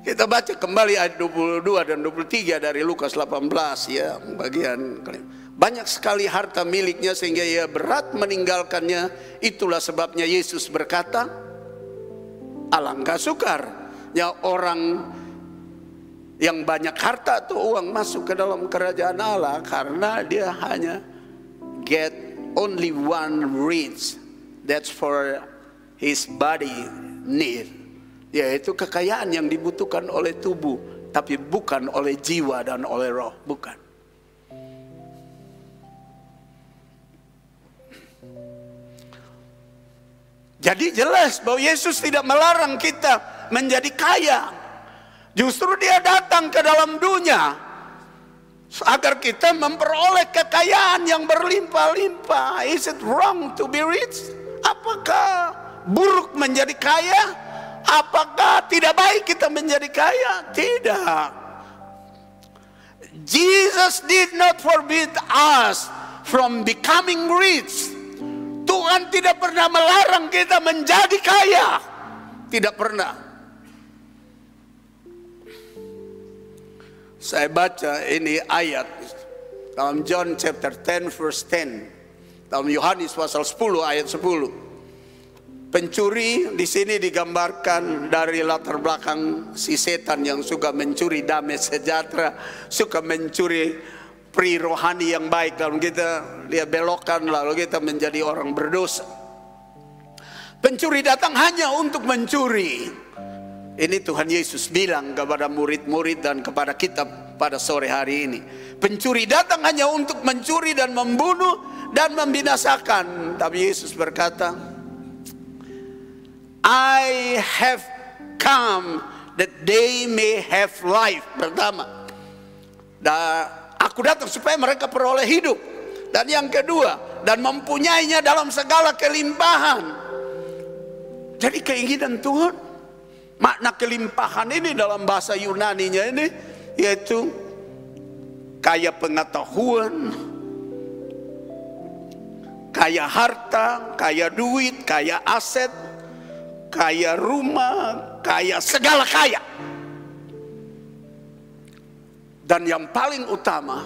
Kita baca kembali ayat 22 dan 23 dari Lukas 18 ya, bagian banyak sekali harta miliknya sehingga ia berat meninggalkannya. Itulah sebabnya Yesus berkata, alangkah sukarnya orang yang banyak harta atau uang masuk ke dalam kerajaan Allah, karena dia hanya get only one rich, that's for his body need, yaitu kekayaan yang dibutuhkan oleh tubuh, tapi bukan oleh jiwa dan oleh roh, bukan. Jadi jelas bahwa Yesus tidak melarang kita menjadi kaya. Justru dia datang ke dalam dunia agar kita memperoleh kekayaan yang berlimpah-limpah. Is it wrong to be rich? Apakah buruk menjadi kaya? Apakah tidak baik kita menjadi kaya? Tidak. Jesus did not forbid us from becoming rich. Tuhan tidak pernah melarang kita menjadi kaya. Tidak pernah. Saya baca ini ayat dalam John chapter 10 verse 10. Dalam Yohanes pasal 10 ayat 10. Pencuri di sini digambarkan dari latar belakang si setan yang suka mencuri damai sejahtera, suka mencuri pri rohani yang baik. Lalu kita dia belokkan, lalu kita menjadi orang berdosa. Pencuri datang hanya untuk mencuri. Ini Tuhan Yesus bilang kepada murid-murid dan kepada kita pada sore hari ini. Pencuri datang hanya untuk mencuri dan membunuh dan membinasakan. Tapi Yesus berkata, I have come that they may have life. Pertama, aku datang supaya mereka peroleh hidup. Dan yang kedua, dan mempunyainya dalam segala kelimpahan. Jadi keinginan Tuhan, makna kelimpahan ini dalam bahasa Yunaninya ini yaitu kaya pengetahuan, kaya harta, kaya duit, kaya aset, kaya rumah, kaya segala kaya. Dan yang paling utama,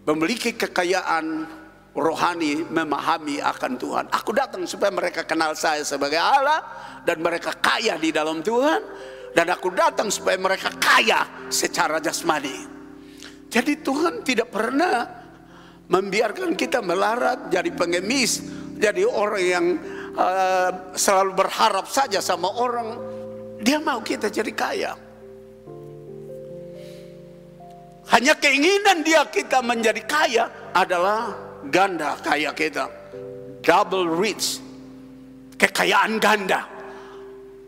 memiliki kekayaan rohani, memahami akan Tuhan. Aku datang supaya mereka kenal saya sebagai Allah dan mereka kaya di dalam Tuhan. Dan aku datang supaya mereka kaya secara jasmani. Jadi Tuhan tidak pernah membiarkan kita melarat, jadi pengemis, jadi orang yang selalu berharap saja sama orang. Dia mau kita jadi kaya. Hanya keinginan dia kita menjadi kaya adalah ganda kaya kita, double rich, kekayaan ganda.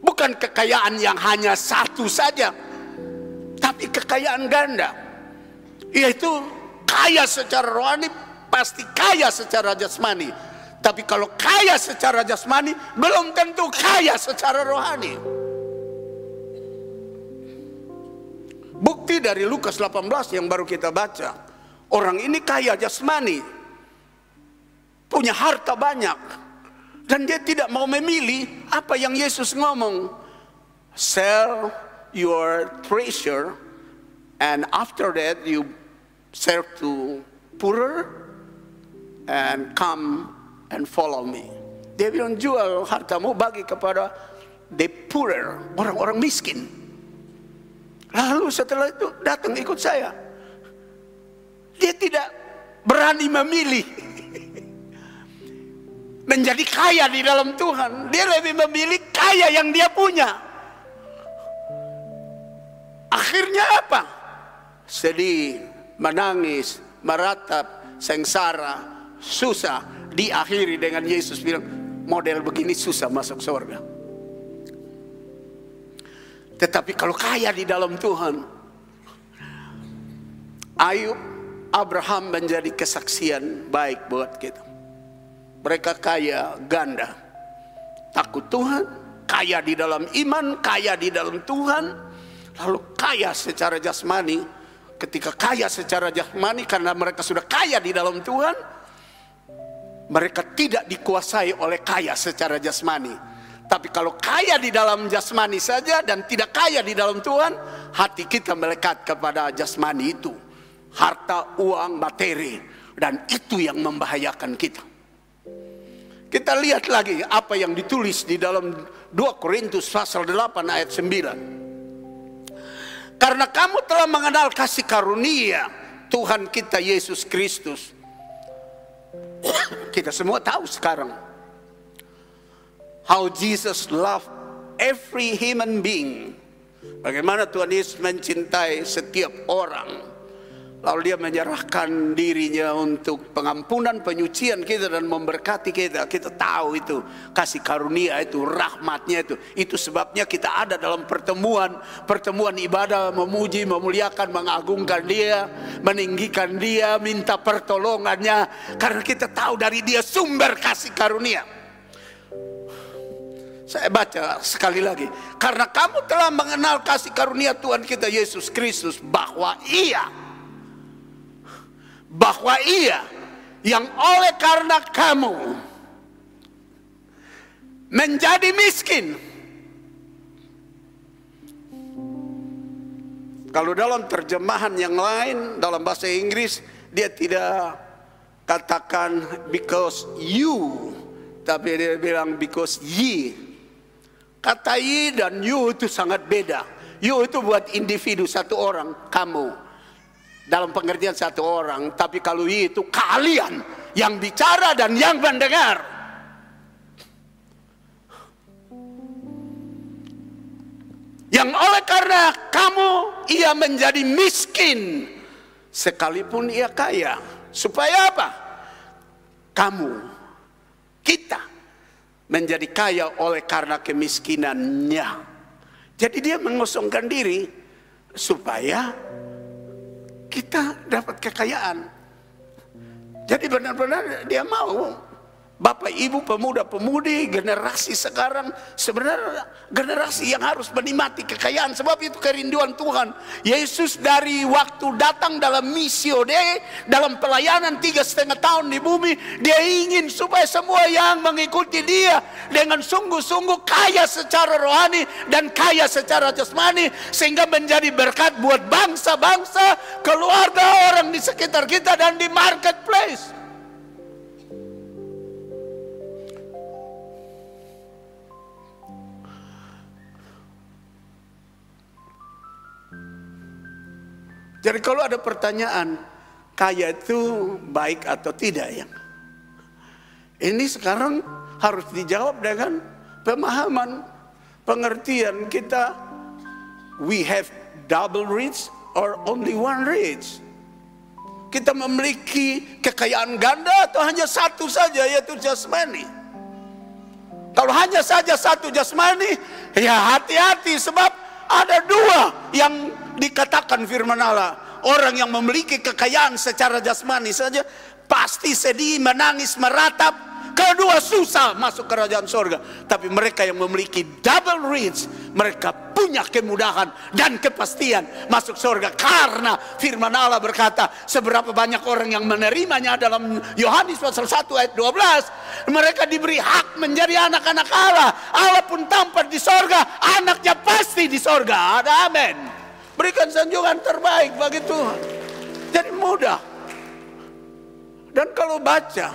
Bukan kekayaan yang hanya satu saja, tapi kekayaan ganda. Yaitu kaya secara rohani pasti kaya secara jasmani. Tapi kalau kaya secara jasmani belum tentu kaya secara rohani. Bukti dari Lukas 18 yang baru kita baca. Orang ini kaya jasmani, punya harta banyak, dan dia tidak mau memilih apa yang Yesus ngomong. Sell your treasure and after that you serve to poorer and come and follow me. Dia bilang jual hartamu bagi kepada the poorer, orang-orang miskin. Lalu setelah itu datang ikut saya. Dia tidak berani memilih menjadi kaya di dalam Tuhan. Dia lebih memilih kaya yang dia punya. Akhirnya apa? Sedih, menangis, meratap, sengsara, susah. Diakhiri dengan Yesus bilang, model begini susah masuk surga. Tetapi kalau kaya di dalam Tuhan, Ayub, Abraham menjadi kesaksian baik buat kita. Mereka kaya ganda, takut Tuhan, kaya di dalam iman, kaya di dalam Tuhan, lalu kaya secara jasmani. Ketika kaya secara jasmani karena mereka sudah kaya di dalam Tuhan, mereka tidak dikuasai oleh kaya secara jasmani. Tapi kalau kaya di dalam jasmani saja dan tidak kaya di dalam Tuhan, hati kita melekat kepada jasmani itu. Harta, uang, materi. Dan itu yang membahayakan kita. Kita lihat lagi apa yang ditulis di dalam 2 Korintus pasal 8 ayat 9. Karena kamu telah mengenal kasih karunia Tuhan kita Yesus Kristus. Kita semua tahu sekarang how Jesus loved every human being. Bagaimana Tuhan Yesus mencintai setiap orang. Lalu dia menyerahkan dirinya untuk pengampunan, penyucian kita dan memberkati kita. Kita tahu itu kasih karunia itu, rahmatnya itu. Itu sebabnya kita ada dalam pertemuan ibadah, memuji, memuliakan, mengagungkan dia, meninggikan dia, minta pertolongannya. Karena kita tahu dari dia sumber kasih karunia. Saya baca sekali lagi. Karena kamu telah mengenal kasih karunia Tuhan kita Yesus Kristus, bahwa ia yang oleh karena kamu menjadi miskin. Kalau dalam terjemahan yang lain, dalam bahasa Inggris, dia tidak katakan because you, tapi dia bilang because ye. Kata ye dan you itu sangat beda. You itu buat individu, satu orang, kamu. Dalam pengertian satu orang. Tapi kalau itu kalian yang bicara dan yang mendengar. Yang oleh karena kamu ia menjadi miskin sekalipun ia kaya. Supaya apa? Kamu, kita menjadi kaya oleh karena kemiskinannya. Jadi dia mengosongkan diri supaya kita dapat kekayaan. Jadi benar-benar dia mau. Bapak, ibu, pemuda, pemudi, generasi sekarang sebenarnya generasi yang harus menikmati kekayaan. Sebab itu kerinduan Tuhan. Yesus dari waktu datang dalam missio Dei, dalam pelayanan 3,5 tahun di bumi, dia ingin supaya semua yang mengikuti dia dengan sungguh-sungguh kaya secara rohani dan kaya secara jasmani, sehingga menjadi berkat buat bangsa-bangsa, keluarga, orang di sekitar kita dan di marketplace. Jadi kalau ada pertanyaan, kaya itu baik atau tidak ya? Ini sekarang harus dijawab dengan pemahaman, pengertian kita. We have double rich or only one rich? Kita memiliki kekayaan ganda atau hanya satu saja, yaitu jasmani? Kalau hanya saja satu jasmani, ya hati-hati, sebab ada dua yang dikatakan firman Allah. orang yang memiliki kekayaan secara jasmani saja pasti sedih, menangis, meratap. Kedua, susah masuk kerajaan sorga. Tapi mereka yang memiliki double rich, mereka punya kemudahan dan kepastian masuk sorga. Karena firman Allah berkata, seberapa banyak orang yang menerimanya dalam Yohanes pasal 1 ayat 12. Mereka diberi hak menjadi anak-anak Allah. Allah pun tampak di sorga, anaknya pasti di sorga. Ada amin. Berikan sanjungan terbaik bagi Tuhan. Jadi mudah. Dan kalau baca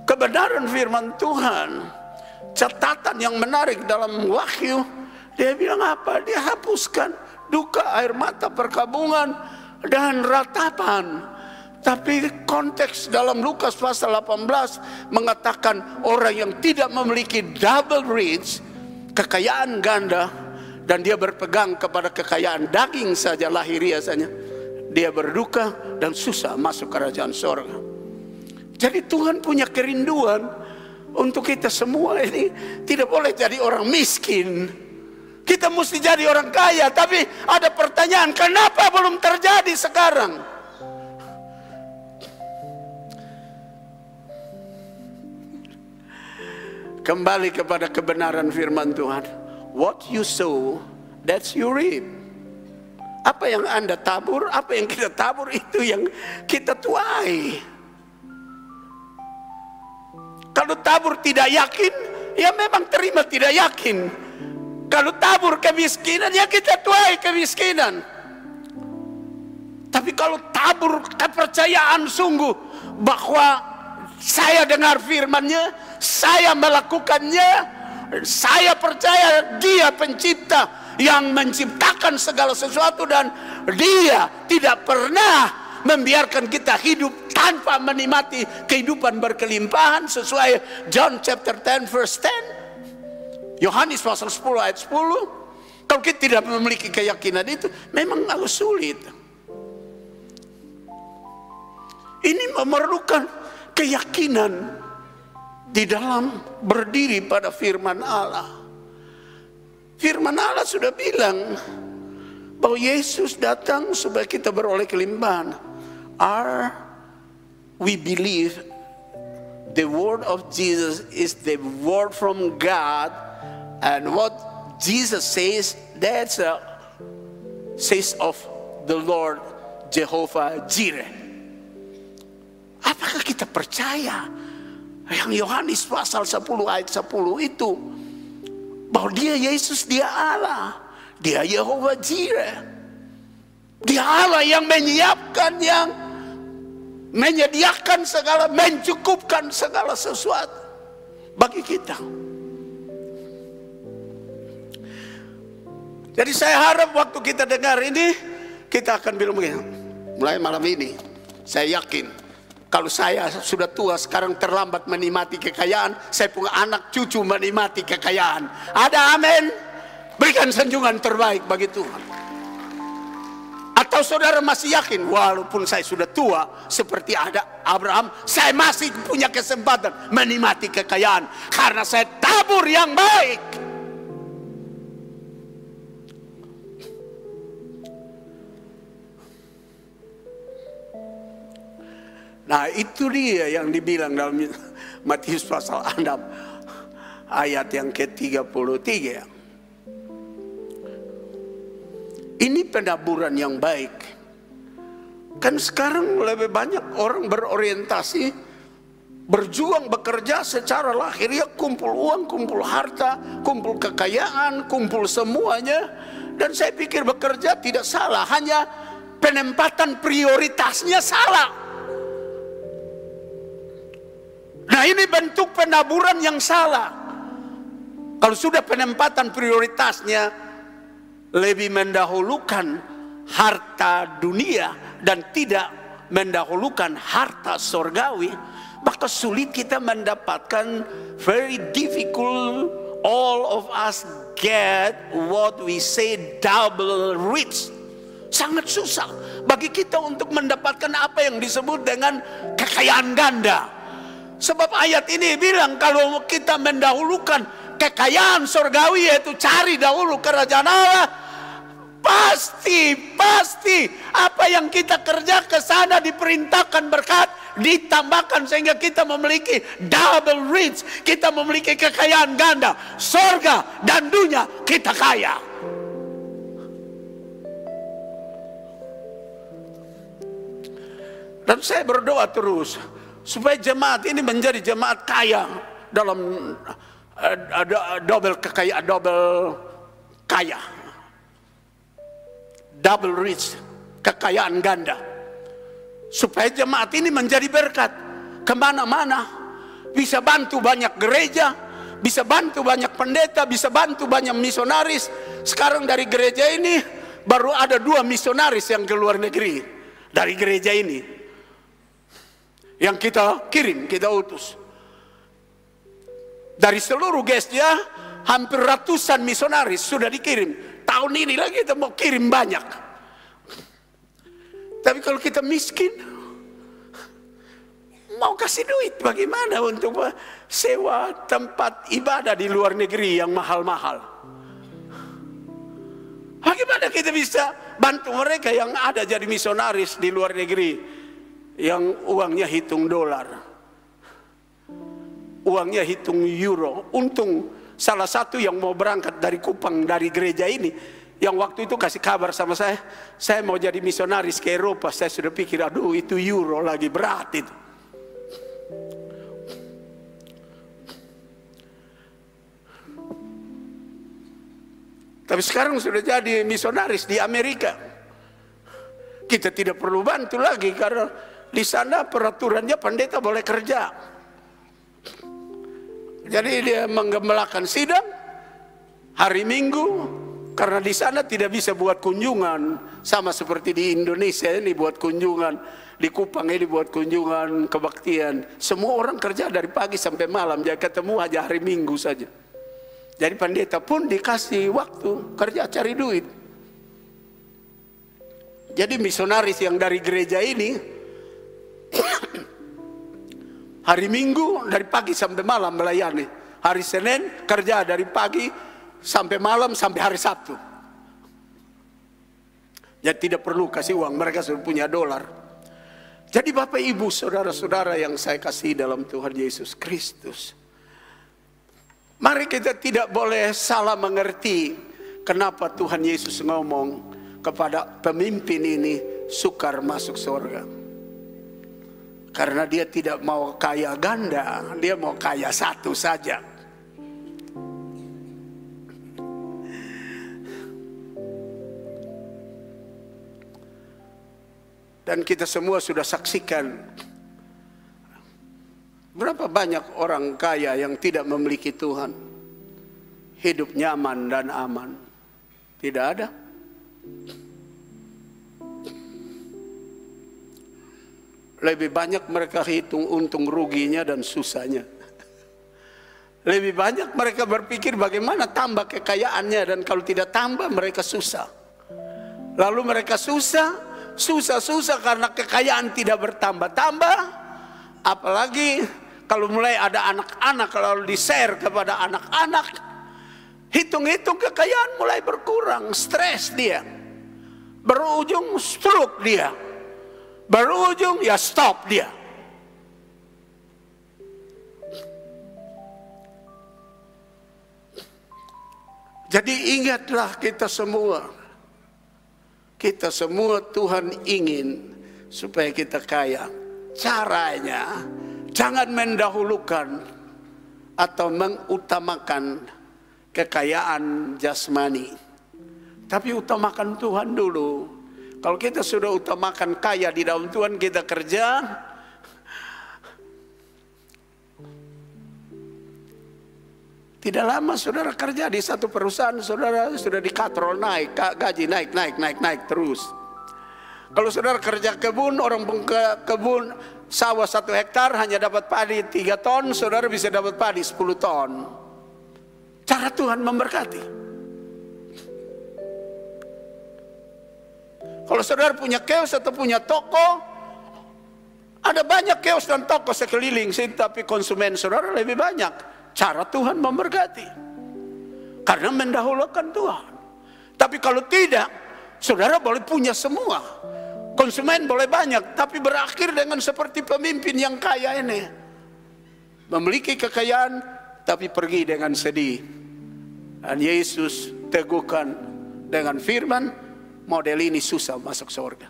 kebenaran firman Tuhan, catatan yang menarik dalam Wahyu, dia bilang apa? Dia hapuskan duka, air mata, perkabungan, dan ratapan. Tapi konteks dalam Lukas pasal 18 mengatakan orang yang tidak memiliki double rich, kekayaan ganda, dan dia berpegang kepada kekayaan daging saja, lahiriah saja, dia berduka dan susah masuk kerajaan sorga. Jadi Tuhan punya kerinduan untuk kita semua ini. Tidak boleh jadi orang miskin. Kita mesti jadi orang kaya. Tapi ada pertanyaan, kenapa belum terjadi sekarang? Kembali kepada kebenaran firman Tuhan. What you sow, that's you reap. Apa yang Anda tabur, apa yang kita tabur, itu yang kita tuai. Kalau tabur tidak yakin, ya memang terima tidak yakin. Kalau tabur kemiskinan, ya kita tuai kemiskinan. Tapi kalau tabur kepercayaan sungguh bahwa saya dengar firman-Nya, saya melakukannya, saya percaya Dia pencipta yang menciptakan segala sesuatu, dan Dia tidak pernah membiarkan kita hidup tanpa menikmati kehidupan berkelimpahan sesuai John chapter 10 verse 10. Yohanes pasal 10 ayat 10. Kalau kita tidak memiliki keyakinan itu, memang agak sulit. Ini memerlukan keyakinan di dalam berdiri pada firman Allah. Firman Allah sudah bilang bahwa Yesus datang supaya kita beroleh kelimpahan. We believe the word of Jesus is the word from God, and what Jesus says, that's says of the Lord Jehovah Jireh. Apakah kita percaya yang Yohanes pasal 10 ayat 10 itu, bahwa Dia Yesus, Dia Allah, Dia Jehovah Jireh, Dia Allah yang menyiapkan, yang menyediakan segala, mencukupkan segala sesuatu bagi kita. Jadi saya harap waktu kita dengar ini, kita akan bilang begini, mulai malam ini, saya yakin kalau saya sudah tua sekarang terlambat menikmati kekayaan, saya punya anak cucu menikmati kekayaan. Ada amin? Berikan sanjungan terbaik bagi Tuhan. Atau saudara masih yakin, walaupun saya sudah tua seperti ada Abraham, saya masih punya kesempatan menikmati kekayaan karena saya tabur yang baik. Nah, itu dia yang dibilang dalam Matius pasal 6 ayat yang ke-33. Ini penaburan yang baik. Kan sekarang lebih banyak orang berorientasi, berjuang, bekerja secara lahiriah, kumpul uang, kumpul harta, kumpul kekayaan, kumpul semuanya. Dan saya pikir bekerja tidak salah, hanya penempatan prioritasnya salah. Nah, ini bentuk penaburan yang salah. Kalau sudah penempatan prioritasnya lebih mendahulukan harta dunia dan tidak mendahulukan harta sorgawi, maka sulit kita mendapatkan, very difficult, all of us get what we say double rich. Sangat susah bagi kita untuk mendapatkan apa yang disebut dengan kekayaan ganda. Sebab ayat ini bilang kalau kita mendahulukan kekayaan sorgawi, yaitu cari dahulu kerajaan Allah, pasti pasti apa yang kita kerja ke sana diperintahkan berkat, ditambahkan sehingga kita memiliki double rich. Kita memiliki kekayaan ganda. Sorga dan dunia kita kaya. Dan saya berdoa terus supaya jemaat ini menjadi jemaat kaya dalam double kekayaan, double kaya, double rich, kekayaan ganda. Supaya jemaat ini menjadi berkat kemana-mana, bisa bantu banyak gereja, bisa bantu banyak pendeta, bisa bantu banyak misionaris. Sekarang dari gereja ini baru ada 2 misionaris yang ke luar negeri dari gereja ini, yang kita kirim, kita utus. Dari seluruh Gestia hampir ratusan misionaris sudah dikirim. Tahun ini lagi kita mau kirim banyak. Tapi kalau kita miskin, mau kasih duit bagaimana untuk sewa tempat ibadah di luar negeri yang mahal-mahal? Bagaimana kita bisa bantu mereka yang ada jadi misionaris di luar negeri, yang uangnya hitung dolar, uangnya hitung euro? Untung salah satu yang mau berangkat dari Kupang dari gereja ini, yang waktu itu kasih kabar sama saya mau jadi misionaris ke Eropa. Saya sudah pikir, aduh itu euro lagi, berat itu. Tapi sekarang sudah jadi misionaris di Amerika. Kita tidak perlu bantu lagi karena di sana peraturannya pendeta boleh kerja. Jadi dia menggembalakan sidang hari Minggu, karena di sana tidak bisa buat kunjungan sama seperti di Indonesia ini buat kunjungan, di Kupang ini buat kunjungan kebaktian. Semua orang kerja dari pagi sampai malam, jadi ketemu aja hari Minggu saja. Jadi pendeta pun dikasih waktu kerja cari duit. Jadi misionaris yang dari gereja ini hari Minggu dari pagi sampai malam melayani. Hari Senin kerja dari pagi sampai malam sampai hari Sabtu. Jadi tidak perlu kasih uang, mereka sudah punya dolar. Jadi Bapak Ibu saudara-saudara yang saya kasih dalam Tuhan Yesus Kristus, mari kita tidak boleh salah mengerti kenapa Tuhan Yesus ngomong kepada pemimpin ini sukar masuk surga. Karena dia tidak mau kaya ganda, dia mau kaya satu saja. Dan kita semua sudah saksikan berapa banyak orang kaya yang tidak memiliki Tuhan, hidup nyaman dan aman. Tidak ada. Lebih banyak mereka hitung untung ruginya dan susahnya. Lebih banyak mereka berpikir bagaimana tambah kekayaannya, dan kalau tidak tambah mereka susah. Lalu mereka susah karena kekayaan tidak bertambah-tambah. Apalagi kalau mulai ada anak-anak, lalu di-share kepada anak-anak, hitung-hitung kekayaan mulai berkurang, stres dia, berujung stroke dia, berujung ya stop dia. Jadi ingatlah kita semua Tuhan ingin supaya kita kaya. Caranya jangan mendahulukan atau mengutamakan kekayaan jasmani, tapi utamakan Tuhan dulu. Kalau kita sudah utamakan kaya di dalam Tuhan, kita kerja, tidak lama saudara kerja di satu perusahaan, saudara sudah dikatrol naik, gaji naik terus. Kalau saudara kerja kebun, orang kebun sawah 1 hektar hanya dapat padi 3 ton, saudara bisa dapat padi 10 ton. Cara Tuhan memberkati. Kalau saudara punya kios atau punya toko, ada banyak kios dan toko sekeliling sini, tapi konsumen saudara lebih banyak. Cara Tuhan memberkati, karena mendahulukan Tuhan. Tapi kalau tidak, Saudara boleh punya semua, konsumen boleh banyak, tapi berakhir dengan seperti pemimpin yang kaya ini. Memiliki kekayaan, tapi pergi dengan sedih. Dan Yesus teguhkan dengan firman, model ini susah masuk surga.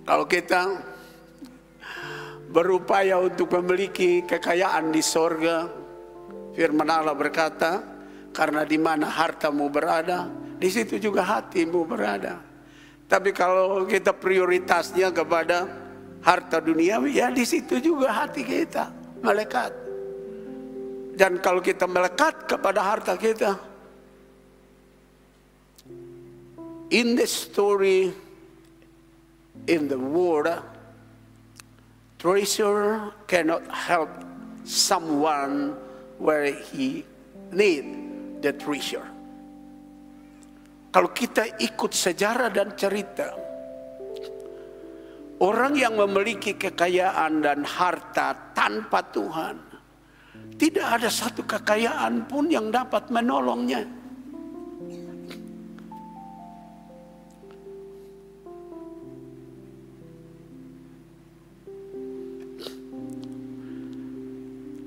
Kalau kita berupaya untuk memiliki kekayaan di sorga, firman Allah berkata, karena di mana hartamu berada, di situ juga hatimu berada. Tapi kalau kita prioritasnya kepada harta duniawi, ya di situ juga hati kita melekat. Dan kalau kita melekat kepada harta kita, in the story, in the world, treasure cannot help someone where he need the treasure. Kalau kita ikut sejarah dan cerita, orang yang memiliki kekayaan dan harta tanpa Tuhan, tidak ada satu kekayaan pun yang dapat menolongnya.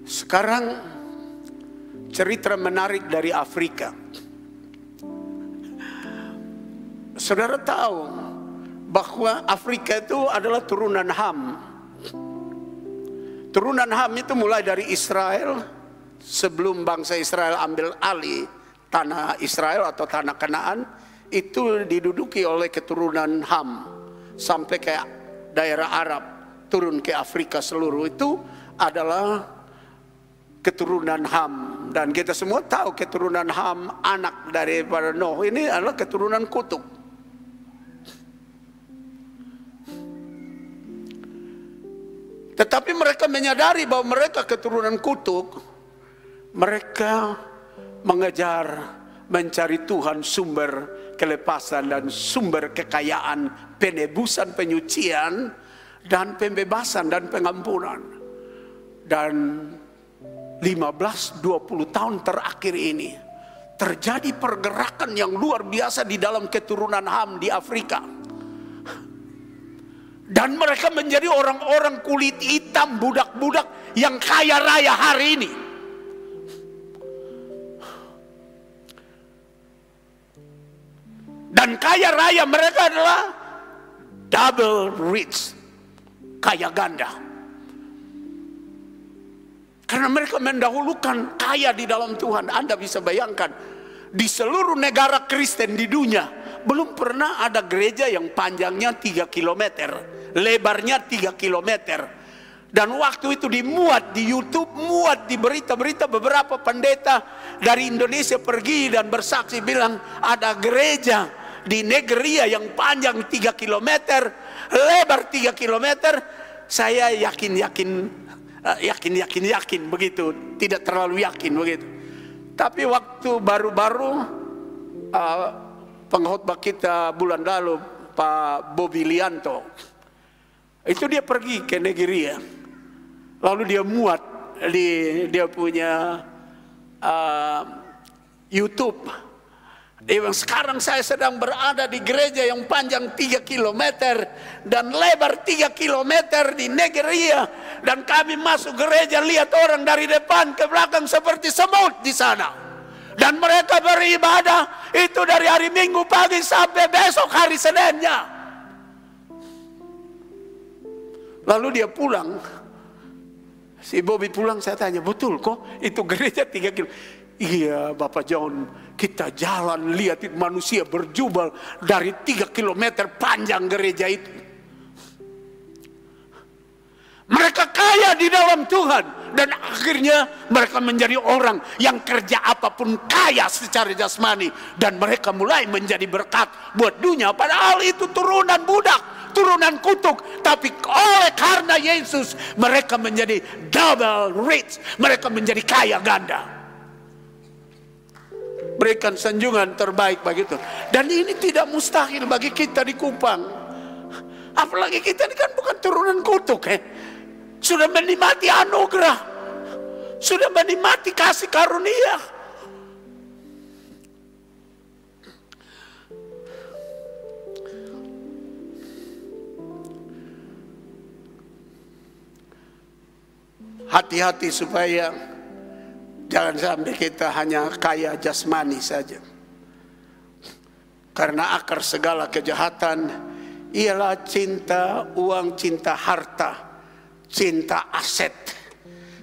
Sekarang cerita menarik dari Afrika. Saudara tahu bahwa Afrika itu adalah turunan Ham. Turunan Ham itu mulai dari Israel, sebelum bangsa Israel ambil alih tanah Israel atau tanah Kanaan, itu diduduki oleh keturunan Ham sampai ke daerah Arab, turun ke Afrika seluruh. Itu adalah keturunan Ham. Dan kita semua tahu keturunan Ham, anak daripada Nuh, ini adalah keturunan Kutub. Tetapi mereka menyadari bahwa mereka keturunan Kutub. Mereka mengejar, mencari Tuhan, sumber kelepasan dan sumber kekayaan, penebusan, penyucian, dan pembebasan dan pengampunan. Dan 15-20 tahun terakhir ini terjadi pergerakan yang luar biasa di dalam keturunan Ham di Afrika. Dan mereka menjadi orang-orang kulit hitam, budak-budak yang kaya raya hari ini. Dan kaya raya mereka adalah double rich, kaya ganda. Karena mereka mendahulukan kaya di dalam Tuhan. Anda bisa bayangkan, di seluruh negara Kristen di dunia belum pernah ada gereja yang panjangnya 3 km, lebarnya 3 km. Dan waktu itu dimuat di YouTube, muat di berita-berita, beberapa pendeta dari Indonesia pergi dan bersaksi bilang ada gereja di Negria yang panjang 3 km, lebar 3 km. Saya yakin begitu, tidak terlalu yakin begitu. Tapi waktu baru-baru pengkhotbah kita bulan lalu, Pak Bobi Lianto, itu dia pergi ke Nigeria, lalu dia muat di dia punya YouTube. Dia bilang, sekarang saya sedang berada di gereja yang panjang 3 km dan lebar 3 km di Nigeria. Dan kami masuk gereja, lihat orang dari depan ke belakang seperti semut di sana. Dan mereka beribadah itu dari hari Minggu pagi sampai besok hari Seninnya. Lalu dia pulang. Si Bobi pulang, saya tanya, betul kok itu gereja 3 km? Iya Bapak John, kita jalan lihat manusia berjubel dari 3 km panjang gereja itu. Mereka kaya di dalam Tuhan. Dan akhirnya mereka menjadi orang yang kerja apapun kaya secara jasmani. Dan mereka mulai menjadi berkat buat dunia. Padahal itu turunan budak, turunan kutuk. Tapi oleh karena Yesus mereka menjadi double rich. Mereka menjadi kaya ganda. Berikan sanjungan terbaik bagi Tuhan. Dan ini tidak mustahil bagi kita di Kupang. Apalagi kita ini kan bukan turunan kutuk, sudah menikmati anugerah. sudah menikmati kasih karunia. Hati-hati supaya jangan sampai kita hanya kaya jasmani saja. Karena akar segala kejahatan ialah cinta uang, cinta harta, cinta aset.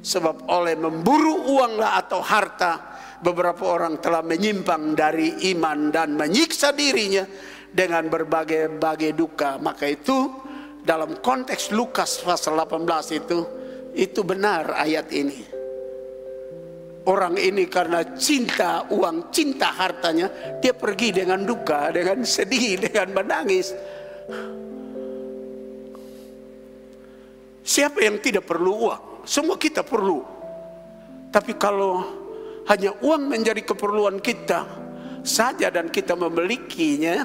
Sebab oleh memburu uanglah atau harta, beberapa orang telah menyimpang dari iman dan menyiksa dirinya dengan berbagai-bagai duka. Maka itu dalam konteks Lukas pasal 18 itu benar ayat ini. Orang ini karena cinta uang, cinta hartanya, dia pergi dengan duka, dengan sedih, dengan menangis. Siapa yang tidak perlu uang? Semua kita perlu. Tapi kalau hanya uang menjadi keperluan kita saja dan kita memilikinya,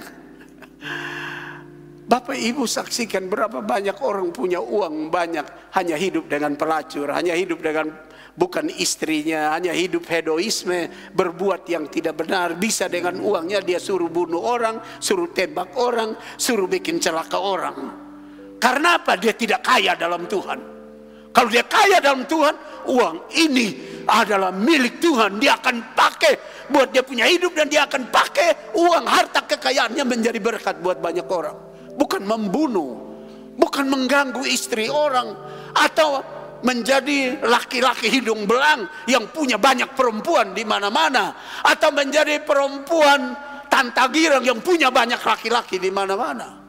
Bapak Ibu saksikan berapa banyak orang punya uang banyak, hanya hidup dengan pelacur, hanya hidup dengan bukan istrinya, hanya hidup hedoisme, berbuat yang tidak benar. Bisa dengan uangnya dia suruh bunuh orang, suruh tembak orang, suruh bikin celaka orang. Karena apa? Dia tidak kaya dalam Tuhan. Kalau dia kaya dalam Tuhan, uang ini adalah milik Tuhan. Dia akan pakai buat dia punya hidup, dan dia akan pakai uang harta kekayaannya menjadi berkat buat banyak orang. Bukan membunuh, bukan mengganggu istri orang, atau menjadi laki-laki hidung belang yang punya banyak perempuan di mana-mana, atau menjadi perempuan tanta girang yang punya banyak laki-laki di mana-mana.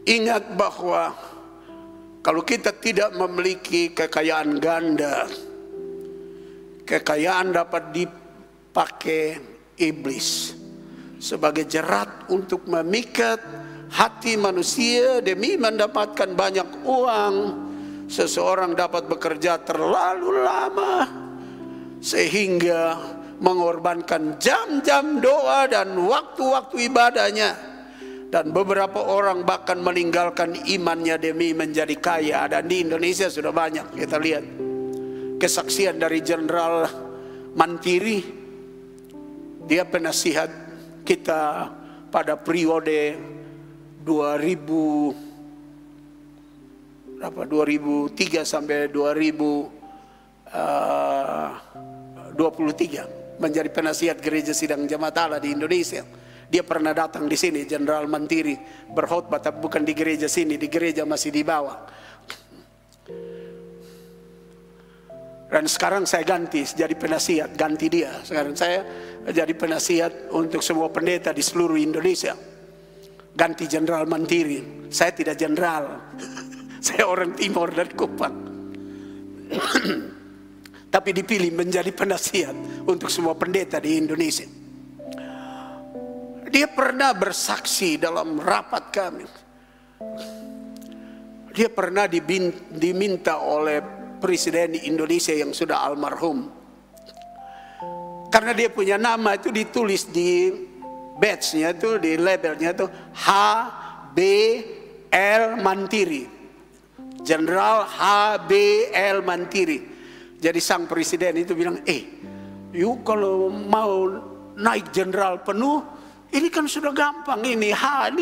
Ingat bahwa kalau kita tidak memiliki kekayaan ganda, kekayaan dapat dipakai iblis sebagai jerat untuk memikat hati manusia demi mendapatkan banyak uang. Seseorang dapat bekerja terlalu lama sehingga mengorbankan jam-jam doa dan waktu-waktu ibadahnya. Dan beberapa orang bahkan meninggalkan imannya demi menjadi kaya. Dan di Indonesia sudah banyak kita lihat kesaksian dari Jenderal Mantiri. Dia penasihat kita pada periode 2003 sampai 2023 menjadi penasihat Gereja Sidang Jemaat Allah di Indonesia. Dia pernah datang di sini, Jenderal Mantiri, berkhotbah, tapi bukan di gereja sini, di gereja masih di bawah. Dan sekarang saya ganti jadi penasihat, ganti dia. Sekarang saya jadi penasihat untuk semua pendeta di seluruh Indonesia. Ganti Jenderal Mantiri. Saya tidak jenderal, saya orang Timur dari Kupang. Tapi dipilih menjadi penasihat untuk semua pendeta di Indonesia. Dia pernah bersaksi dalam rapat kami. Dia pernah diminta oleh Presiden Indonesia yang sudah almarhum. Karena dia punya nama itu ditulis di badge-nya itu, di labelnya itu HBL Mantiri. Jenderal HBL Mantiri. Jadi sang presiden itu bilang, you kalau mau naik jenderal penuh, ini kan sudah gampang, ini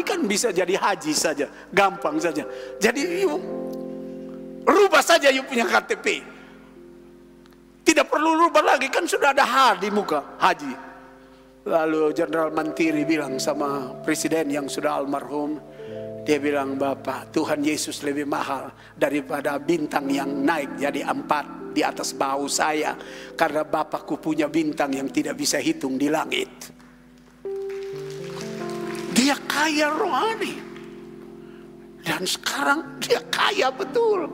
kan bisa jadi haji saja, gampang saja. Jadi yuk rubah saja yuk punya KTP. Tidak perlu rubah lagi, kan sudah ada H di muka, haji. Lalu Jenderal Mantiri bilang sama presiden yang sudah almarhum, dia bilang, Bapak, Tuhan Yesus lebih mahal daripada bintang yang naik jadi 4 di atas bahu saya. Karena Bapakku punya bintang yang tidak bisa hitung di langit. Dia kaya rohani. Dan sekarang dia kaya betul.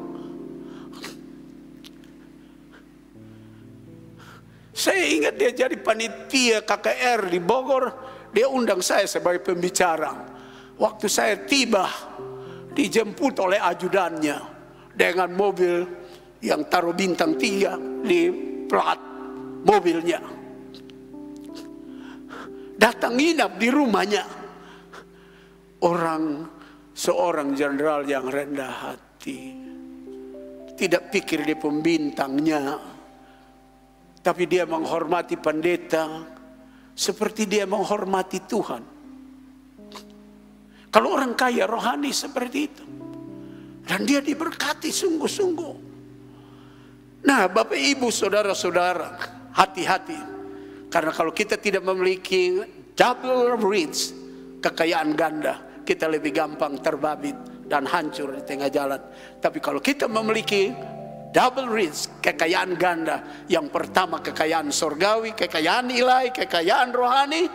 Saya ingat dia jadi panitia KKR di Bogor. Dia undang saya sebagai pembicara. Waktu saya tiba, dijemput oleh ajudannya dengan mobil yang taruh bintang 3 di plat mobilnya. Datang nginap di rumahnya. seorang jenderal yang rendah hati. Tidak pikir dia pembintangnya, tapi dia menghormati pendeta seperti dia menghormati Tuhan. Kalau orang kaya rohani seperti itu, dan dia diberkati sungguh-sungguh. Nah, Bapak Ibu saudara-saudara, hati-hati. Karena kalau kita tidak memiliki double rich, kekayaan ganda, kita lebih gampang terbabit dan hancur di tengah jalan. Tapi kalau kita memiliki double rich, kekayaan ganda, yang pertama kekayaan surgawi, kekayaan ilahi, kekayaan rohani,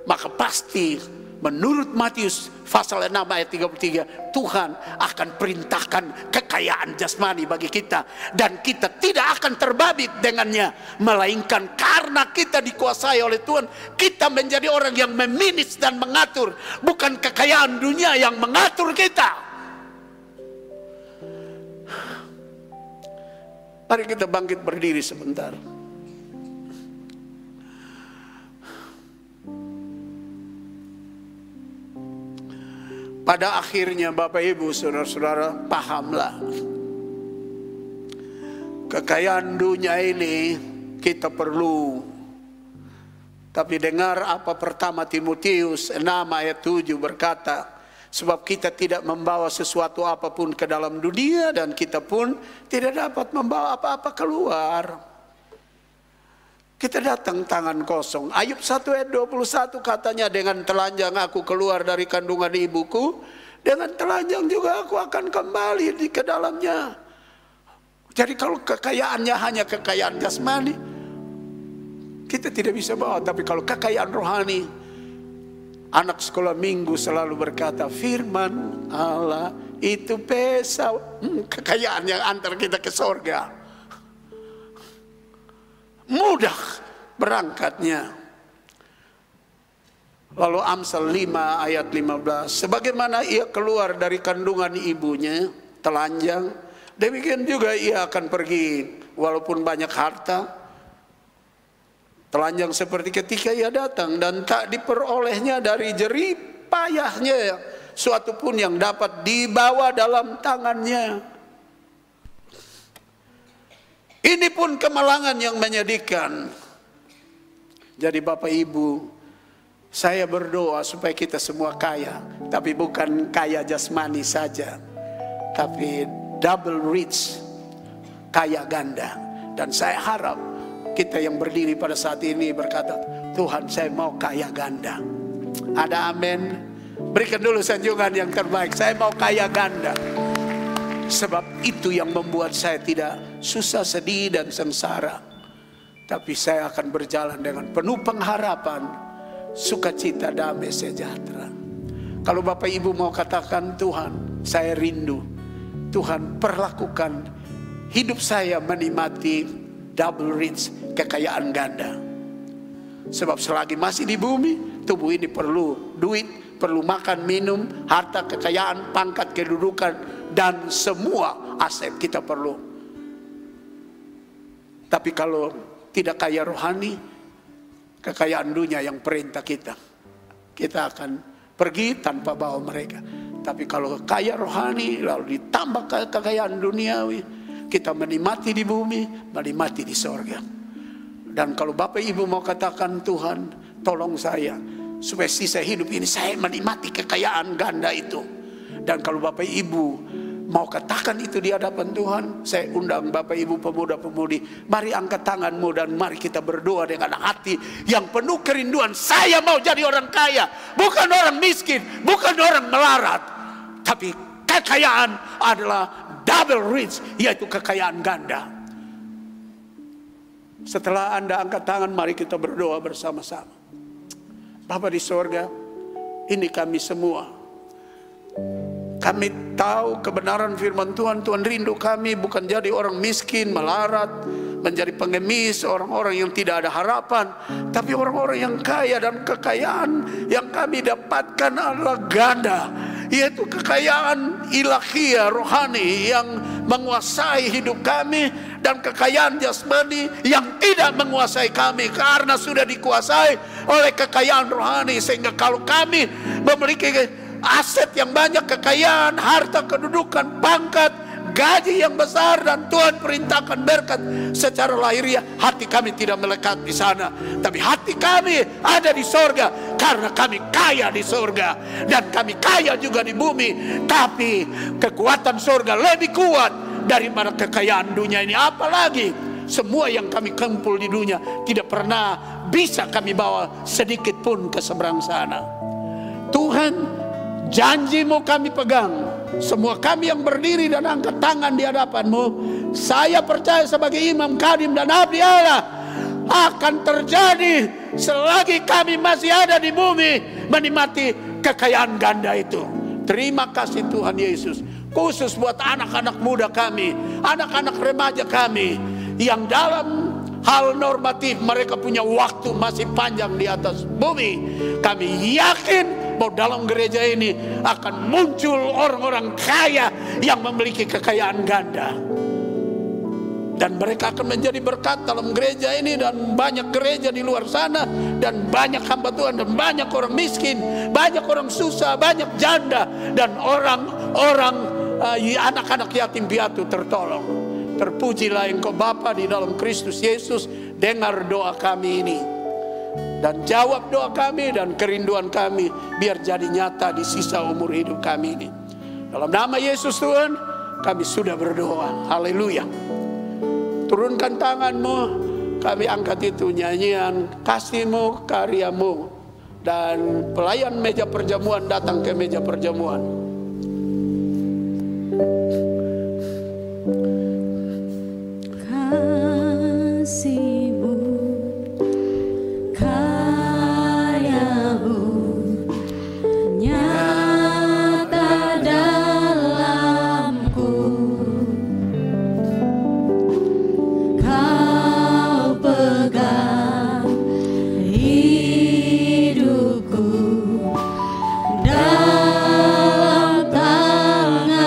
maka pasti menurut Matius pasal 6 ayat 33, Tuhan akan perintahkan kekayaan jasmani bagi kita, dan kita tidak akan terbabit dengannya, melainkan karena kita dikuasai oleh Tuhan, kita menjadi orang yang memanage dan mengatur, bukan kekayaan dunia yang mengatur kita. Mari kita bangkit berdiri sebentar. Pada akhirnya Bapak Ibu saudara-saudara, pahamlah. Kekayaan dunia ini kita perlu. Tapi dengar apa pertama Timotius 6 ayat 7 berkata, sebab kita tidak membawa sesuatu apapun ke dalam dunia, dan kita pun tidak dapat membawa apa-apa keluar. Kita datang tangan kosong. Ayub 1 ayat 21 katanya, dengan telanjang aku keluar dari kandungan ibuku, dengan telanjang juga aku akan kembali ke dalamnya. Jadi kalau kekayaannya hanya kekayaan jasmani, kita tidak bisa bawa. Tapi kalau kekayaan rohani, anak sekolah minggu selalu berkata, firman Allah itu pesa, kekayaan yang antar kita ke surga. Mudah berangkatnya. Lalu Amsal 5 ayat 15, sebagaimana ia keluar dari kandungan ibunya telanjang, demikian juga ia akan pergi walaupun banyak harta. Telanjang seperti ketika ia datang, dan tak diperolehnya dari jerih payahnya suatu pun yang dapat dibawa dalam tangannya. Ini pun kemalangan yang menyedihkan. Jadi Bapak Ibu, saya berdoa supaya kita semua kaya, tapi bukan kaya jasmani saja, tapi double rich, kaya ganda. Dan saya harap kita yang berdiri pada saat ini berkata, Tuhan saya mau kaya ganda. Ada amin? Berikan dulu sanjungan yang terbaik, saya mau kaya ganda. Sebab itu yang membuat saya tidak susah, sedih dan sengsara. Tapi saya akan berjalan dengan penuh pengharapan, sukacita, damai, sejahtera. Kalau Bapak Ibu mau katakan, Tuhan saya rindu, Tuhan perlakukan hidup saya menikmati double rich, kekayaan ganda. Sebab selagi masih di bumi, tubuh ini perlu duit, perlu makan, minum, harta, kekayaan, pangkat, kedudukan, dan semua aset kita perlu. Tapi kalau tidak kaya rohani, kekayaan dunia yang perintah kita, kita akan pergi tanpa bawa mereka. Tapi kalau kaya rohani lalu ditambah kekayaan duniawi, kita menikmati di bumi, menikmati di sorga. Dan kalau Bapak Ibu mau katakan, Tuhan tolong saya supaya sisa hidup ini saya menikmati kekayaan ganda itu. Dan kalau Bapak Ibu mau katakan itu di hadapan Tuhan, saya undang Bapak Ibu pemuda-pemudi, mari angkat tanganmu dan mari kita berdoa dengan hati yang penuh kerinduan. Saya mau jadi orang kaya, bukan orang miskin, bukan orang melarat. Tapi kekayaan adalah double rich, yaitu kekayaan ganda. Setelah Anda angkat tangan, mari kita berdoa bersama-sama. Bapa di sorga, ini kami semua. Kami tahu kebenaran firman Tuhan. Tuhan rindu kami bukan jadi orang miskin, melarat, menjadi pengemis, orang-orang yang tidak ada harapan, tapi orang-orang yang kaya. Dan kekayaan yang kami dapatkan adalah ganda, yaitu kekayaan ilahiyah, rohani yang menguasai hidup kami, dan kekayaan jasmani yang tidak menguasai kami karena sudah dikuasai oleh kekayaan rohani. Sehingga kalau kami memiliki aset yang banyak, kekayaan, harta, kedudukan, pangkat, gaji yang besar, dan Tuhan perintahkan berkat secara lahiriah. Hati kami tidak melekat di sana, tapi hati kami ada di sorga, karena kami kaya di sorga dan kami kaya juga di bumi. Tapi kekuatan sorga lebih kuat daripada kekayaan dunia ini. Apalagi semua yang kami kumpul di dunia tidak pernah bisa kami bawa sedikit pun ke seberang sana. Tuhan, janji-Mu kami pegang. Semua kami yang berdiri dan angkat tangan di hadapan-Mu, saya percaya sebagai imam, khadim, dan abdi Allah, akan terjadi selagi kami masih ada di bumi menikmati kekayaan ganda itu. Terima kasih Tuhan Yesus. Khusus buat anak-anak muda kami, anak-anak remaja kami, yang dalam hal normatif mereka punya waktu masih panjang di atas bumi. Kami yakin bahwa dalam gereja ini akan muncul orang-orang kaya yang memiliki kekayaan ganda, dan mereka akan menjadi berkat dalam gereja ini dan banyak gereja di luar sana, dan banyak hamba Tuhan, dan banyak orang miskin, banyak orang susah, banyak janda, dan orang-orang anak-anak yatim piatu tertolong. Terpujilah Engkau Bapa di dalam Kristus Yesus. Dengar doa kami ini dan jawab doa kami dan kerinduan kami, biar jadi nyata di sisa umur hidup kami ini. Dalam nama Yesus Tuhan kami sudah berdoa. Haleluya. Turunkan tangan-Mu, kami angkat itu nyanyian kasih-Mu, karya-Mu, dan pelayan meja perjamuan datang ke meja perjamuan. Kasih-Mu, karya-Mu, nyata dalamku. Kau pegang hidupku dalam tangan-Mu.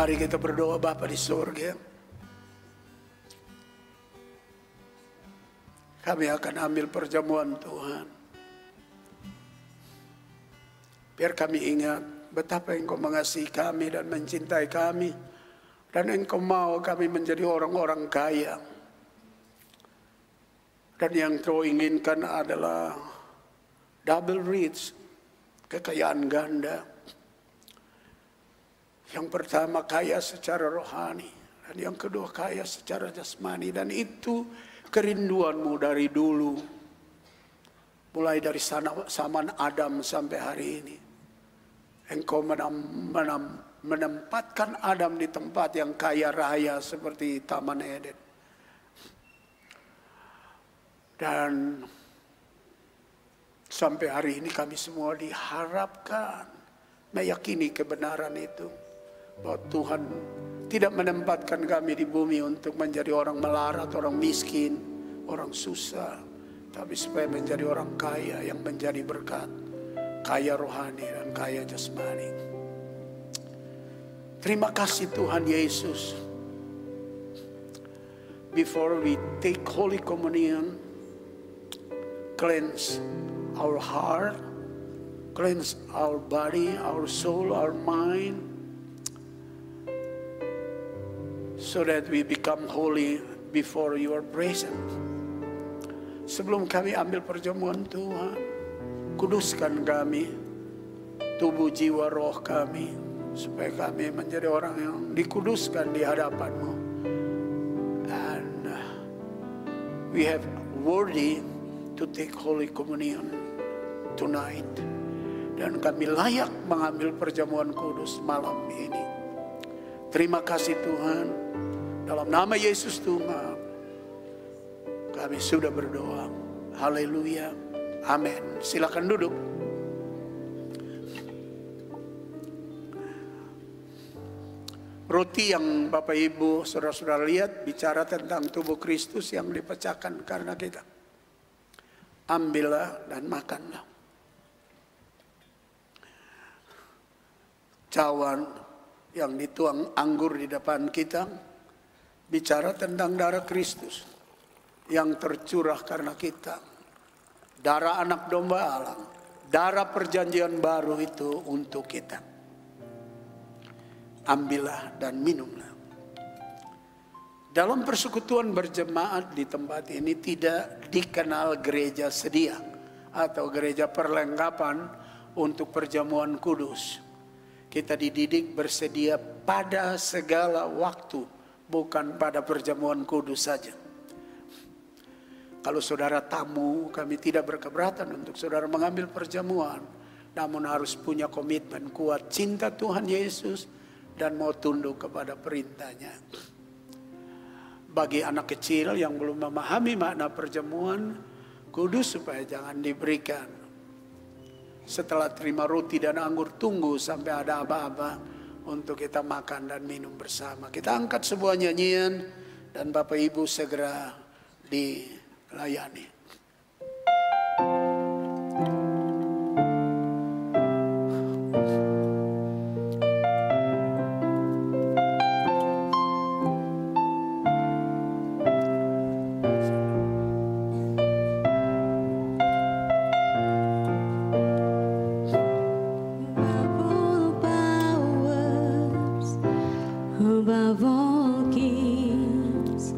Mari kita berdoa. Bapa di surga, kami akan ambil perjamuan Tuhan. Biar kami ingat betapa Engkau mengasihi kami dan mencintai kami, dan Engkau mau kami menjadi orang-orang kaya. Dan yang Kau inginkan adalah double rich, kekayaan ganda. Yang pertama kaya secara rohani, dan yang kedua kaya secara jasmani. Dan itu kerinduan-Mu dari dulu, mulai dari zaman Adam sampai hari ini. Engkau menempatkan Adam di tempat yang kaya raya seperti Taman Eden. Dan sampai hari ini kami semua diharapkan meyakini kebenaran itu, bahwa Tuhan tidak menempatkan kami di bumi untuk menjadi orang melarat, orang miskin, orang susah, tapi supaya menjadi orang kaya yang menjadi berkat kaya rohani dan kaya jasmani. Terima kasih Tuhan Yesus. Before we take Holy Communion, cleanse our heart, cleanse our body, our soul, our mind, so that we become holy before your presence. Sebelum kami ambil perjamuan Tuhan, kuduskan kami, tubuh, jiwa, roh kami, supaya kami menjadi orang yang dikuduskan di hadapan-Mu. And we have worthy to take Holy Communion tonight. Dan kami layak mengambil perjamuan kudus malam ini. Terima kasih Tuhan. Dalam nama Yesus Tuhan, kami sudah berdoa. Haleluya. Amin. Silakan duduk. Roti yang Bapak Ibu saudara-saudara lihat bicara tentang tubuh Kristus yang dipecahkan karena kita. Ambillah dan makanlah. Cawan yang dituang anggur di depan kita bicara tentang darah Kristus yang tercurah karena kita. Darah anak domba Allah, darah perjanjian baru itu untuk kita. Ambillah dan minumlah. Dalam persekutuan berjemaat di tempat ini tidak dikenal gereja sedia atau gereja perlengkapan untuk perjamuan kudus. Kita dididik bersedia pada segala waktu, bukan pada perjamuan kudus saja. Kalau saudara tamu, kami tidak berkeberatan untuk saudara mengambil perjamuan, namun harus punya komitmen kuat, cinta Tuhan Yesus, dan mau tunduk kepada perintahnya. Bagi anak kecil yang belum memahami makna perjamuan kudus, supaya jangan diberikan. Setelah terima roti dan anggur, tunggu sampai ada aba-aba untuk kita makan dan minum bersama. Kita angkat sebuah nyanyian dan Bapak Ibu segera dilayani. Above all kings,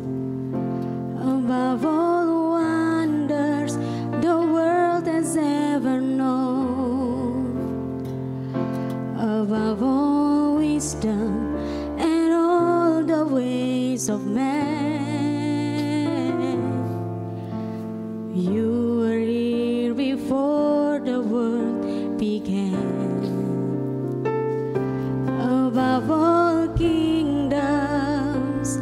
above all wonders the world has ever known, above all wisdom and all the ways of man, you were here before the world began. Above all kingdoms,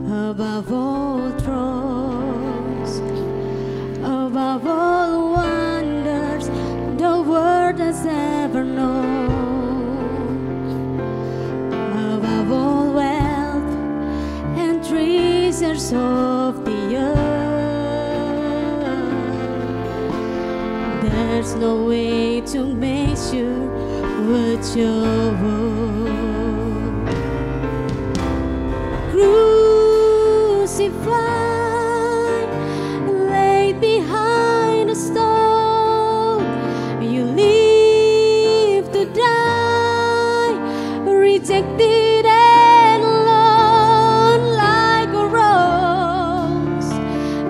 above all thrones, above all wonders the world has ever known, above all wealth and treasures of the earth, there's no way to measure what you're worth. Crucified, laid behind a stone, you live to die, rejected and alone like a rose,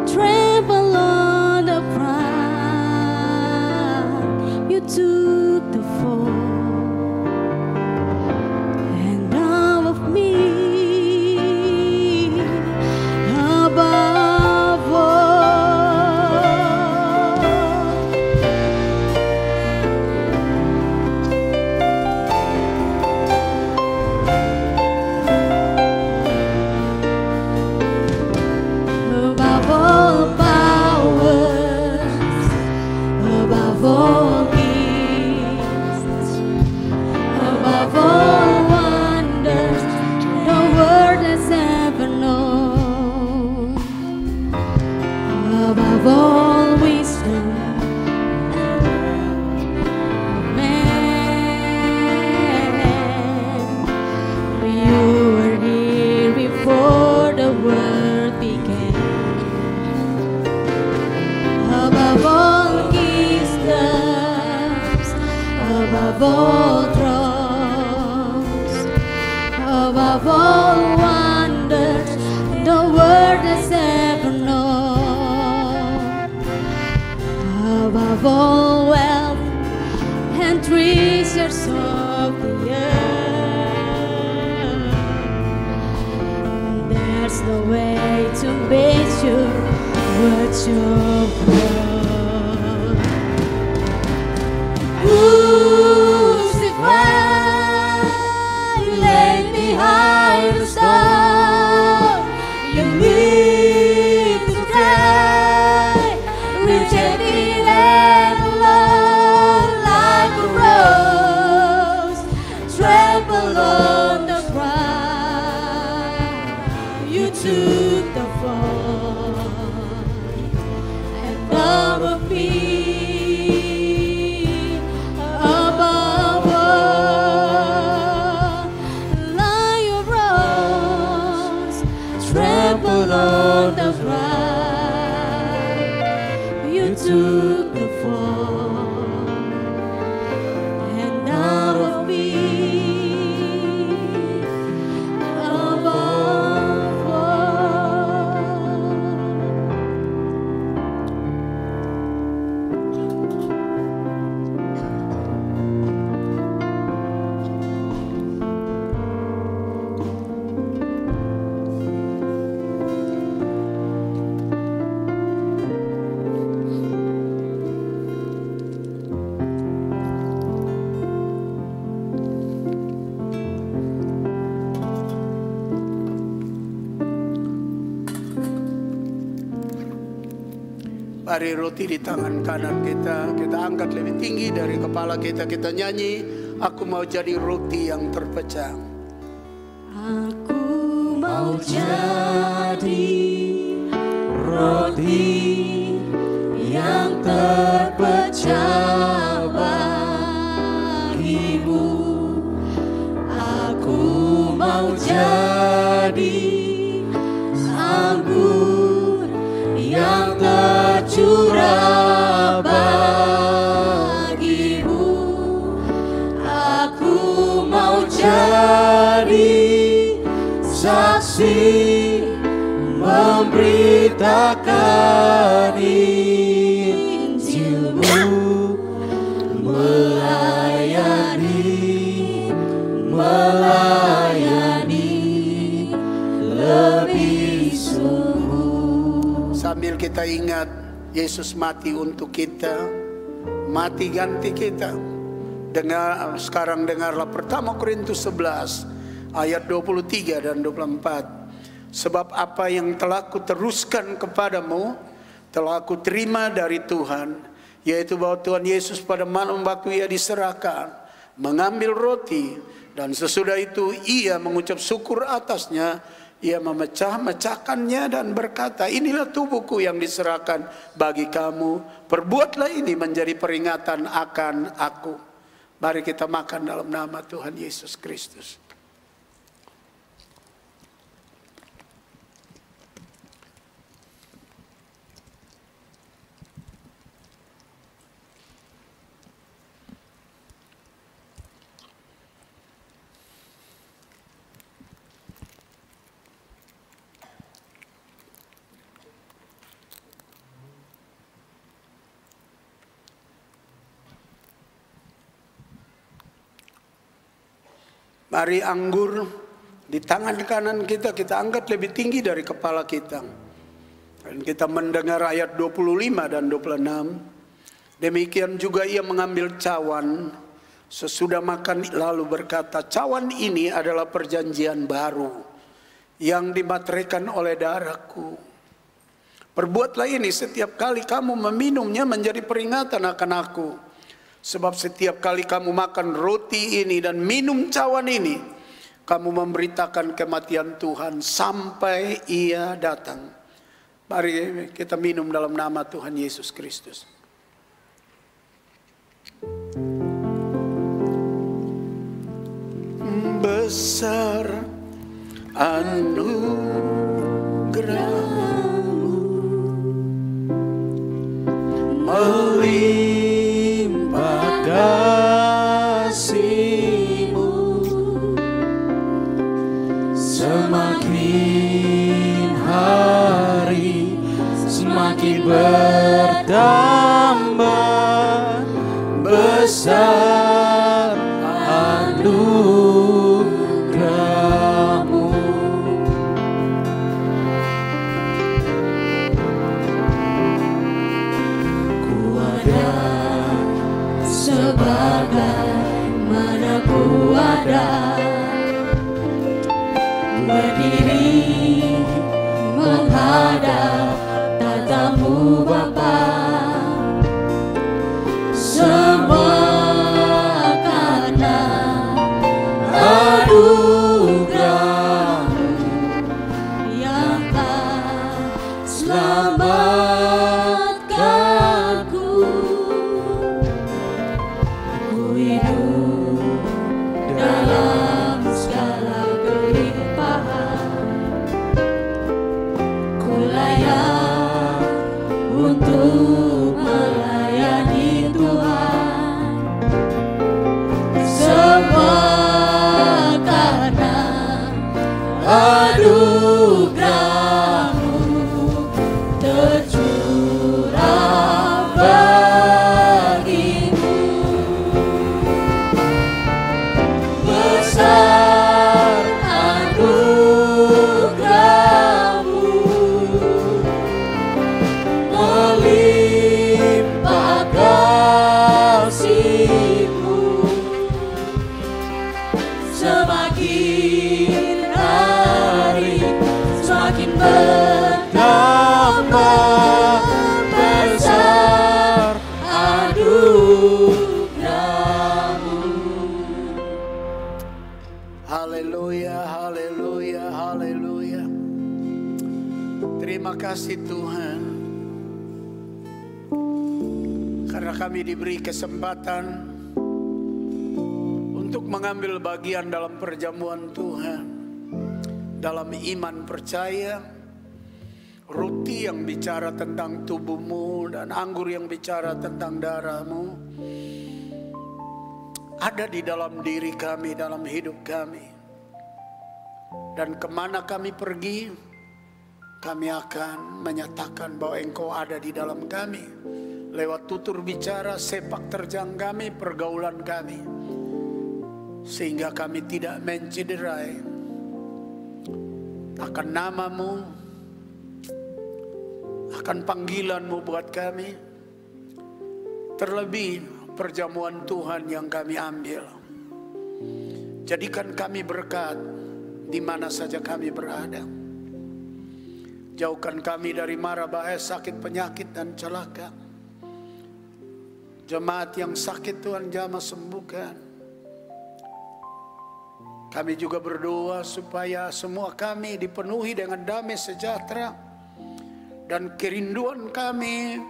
trampled on the ground. You took the fall. Above all above all thrones, above all wonders the world has ever known, above all wealth and treasures of the earth. There's no way to measure what you've done. Crucified, laid behind the stone, you live to die, rejected and alone like a rose, trampled on the ground. You took the fall, and out of me above all, lie your rose, trampled on the ground. You took the fall, and out of me above all. Mari roti di tangan kanan kita angkat lebih tinggi dari kepala kita nyanyi, aku mau jadi roti yang terpecah. Aku mau jadi roti yang terpecah bagimu. Aku mau jadi anggur yang tercurah bagimu. Aku mau jadi saksi memberitakan Injilmu, melayani lebih sungguh. Sambil kita ingat Yesus mati untuk kita, mati ganti kita. Sekarang dengarlah pertama Korintus 11 ayat 23 dan 24. Sebab apa yang telah kuteruskan kepadamu telah aku terima dari Tuhan, yaitu bahwa Tuhan Yesus pada malam waktu ia diserahkan mengambil roti, dan sesudah itu ia mengucap syukur atasnya, ia memecah-mecahkannya dan berkata, inilah tubuhku yang diserahkan bagi kamu, perbuatlah ini menjadi peringatan akan aku. Mari kita makan dalam nama Tuhan Yesus Kristus. Mari anggur di tangan kanan kita angkat lebih tinggi dari kepala kita. Dan kita mendengar ayat 25 dan 26. Demikian juga ia mengambil cawan sesudah makan lalu berkata, cawan ini adalah perjanjian baru yang dimateraikan oleh darahku. Perbuatlah ini setiap kali kamu meminumnya menjadi peringatan akan aku. Sebab setiap kali kamu makan roti ini dan minum cawan ini, kamu memberitakan kematian Tuhan sampai ia datang. Mari kita minum dalam nama Tuhan Yesus Kristus. Besar anugerah-Mu, melimpah hidup dalam segala kelimpahan. Ku layak untuk melayani Tuhan, semua karena anugerah-Mu tercurah bagiku. Besar anugerah-Mu, melimpah kasih-Mu, semakin hari semakin bertambah besar anugerah-Mu. Haleluya, haleluya, haleluya. Terima kasih Tuhan, karena kami diberi kesempatan untuk mengambil bagian dalam perjamuan Tuhan, dalam iman percaya, roti yang bicara tentang tubuh-Mu dan anggur yang bicara tentang darah-Mu ada di dalam diri kami, dalam hidup kami. Dan kemana kami pergi, kami akan menyatakan bahwa Engkau ada di dalam kami, lewat tutur bicara, sepak terjang kami, pergaulan kami, sehingga kami tidak mencederai akan nama-Mu, akan panggilan-Mu buat kami, terlebih perjamuan Tuhan yang kami ambil. Jadikan kami berkat di mana saja kami berada. Jauhkan kami dari mara bahaya, sakit, penyakit, dan celaka. Jemaat yang sakit Tuhan jamah sembuhkan. Kami juga berdoa supaya semua kami dipenuhi dengan damai sejahtera, dan kerinduan kami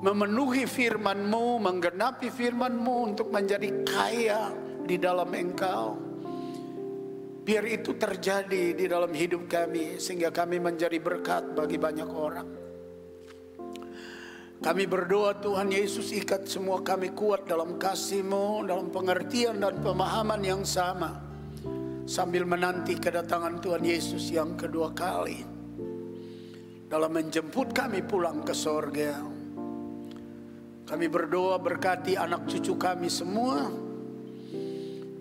memenuhi firman-Mu, menggenapi firman-Mu untuk menjadi kaya di dalam Engkau. Biar itu terjadi di dalam hidup kami, sehingga kami menjadi berkat bagi banyak orang. Kami berdoa Tuhan Yesus, ikat semua kami kuat dalam kasih-Mu, dalam pengertian dan pemahaman yang sama, sambil menanti kedatangan Tuhan Yesus yang kedua kali, dalam menjemput kami pulang ke sorga. Kami berdoa berkati anak cucu kami semua,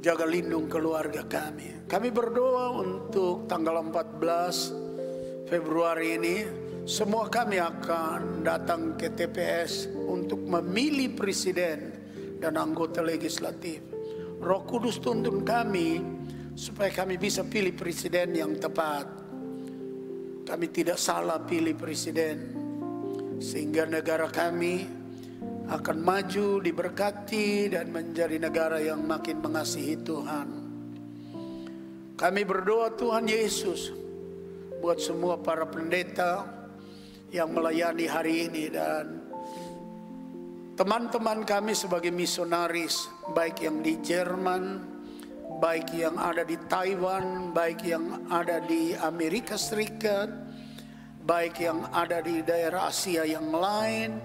jaga lindung keluarga kami. Kami berdoa untuk tanggal 14 Februari ini, semua kami akan datang ke TPS untuk memilih presiden dan anggota legislatif. Roh Kudus tuntun kami supaya kami bisa pilih presiden yang tepat. Kami tidak salah pilih presiden, sehingga negara kami akan maju, diberkati, dan menjadi negara yang makin mengasihi Tuhan. Kami berdoa Tuhan Yesus buat semua para pendeta yang melayani hari ini, dan teman-teman kami sebagai misionaris, baik yang di Jerman, baik yang ada di Taiwan, baik yang ada di Amerika Serikat, baik yang ada di daerah Asia yang lain.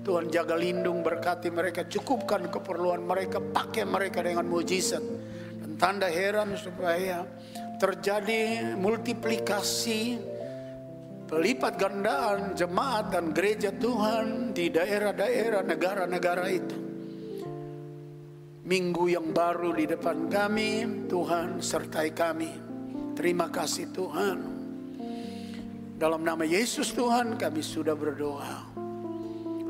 Tuhan jaga lindung, berkati mereka, cukupkan keperluan mereka, pakai mereka dengan mujizat dan tanda heran, supaya terjadi multiplikasi, pelipat gandaan jemaat dan gereja Tuhan di daerah-daerah, negara-negara itu. Minggu yang baru di depan kami, Tuhan sertai kami. Terima kasih Tuhan. Dalam nama Yesus Tuhan kami sudah berdoa.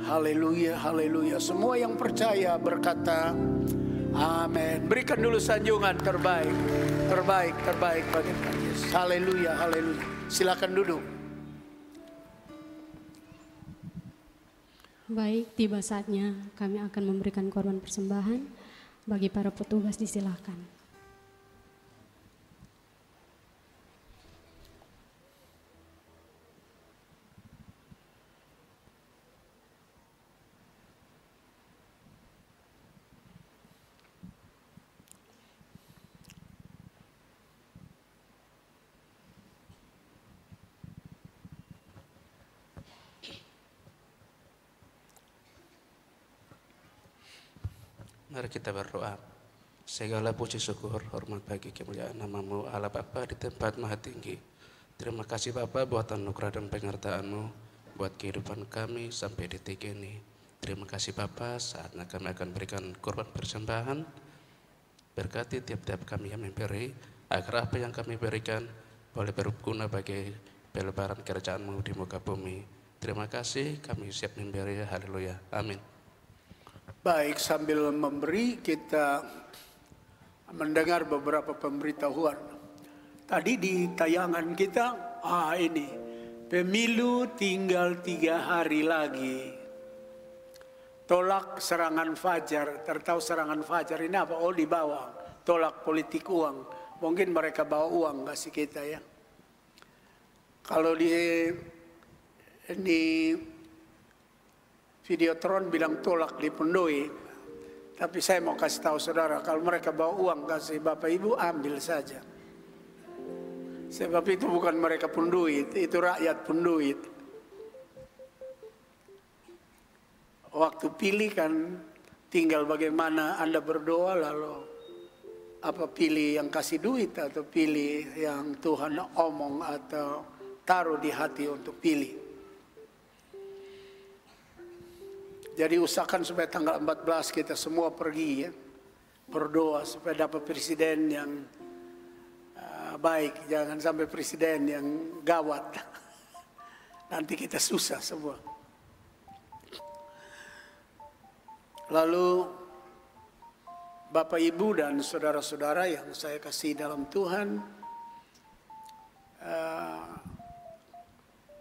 Haleluya, haleluya. Semua yang percaya berkata amin. Berikan dulu sanjungan terbaik, terbaik, terbaik bagi Tuhan Yesus. Haleluya, haleluya. Silakan duduk. Baik, tiba saatnya kami akan memberikan korban persembahan. Bagi para petugas disilakan. Mari kita berdoa. Segala puji syukur, hormat bagi kemuliaan nama-Mu Allah Bapa di tempat maha tinggi. Terima kasih Bapa buat anugerah dan pengertian-Mu buat kehidupan kami sampai detik ini. Terima kasih Bapa, saatnya kami akan berikan korban persembahan. Berkati tiap-tiap kami yang memberi, agar apa yang kami berikan boleh berguna bagi pelebaran kerajaan-Mu di muka bumi. Terima kasih, kami siap memberi. Haleluya, amin. Baik, sambil memberi kita mendengar beberapa pemberitahuan. Tadi di tayangan kita, ini pemilu tinggal 3 hari lagi. Tolak serangan fajar. Tertahu serangan fajar ini apa? Oh, di bawah. Tolak politik uang. Mungkin mereka bawa uang kasih kita ya. Kalau di Videotron bilang tolak dipendui. Tapi saya mau kasih tahu saudara, kalau mereka bawa uang kasih Bapak Ibu, ambil saja. Sebab itu bukan mereka penduit, itu rakyat penduit. Waktu pilih kan tinggal bagaimana Anda berdoa, lalu apa pilih yang kasih duit atau pilih yang Tuhan omong atau taruh di hati untuk pilih. Jadi usahakan supaya tanggal 14 kita semua pergi ya. Berdoa supaya dapat presiden yang baik. Jangan sampai presiden yang gawat. Nanti kita susah semua. Lalu Bapak Ibu dan saudara-saudara yang saya kasih dalam Tuhan.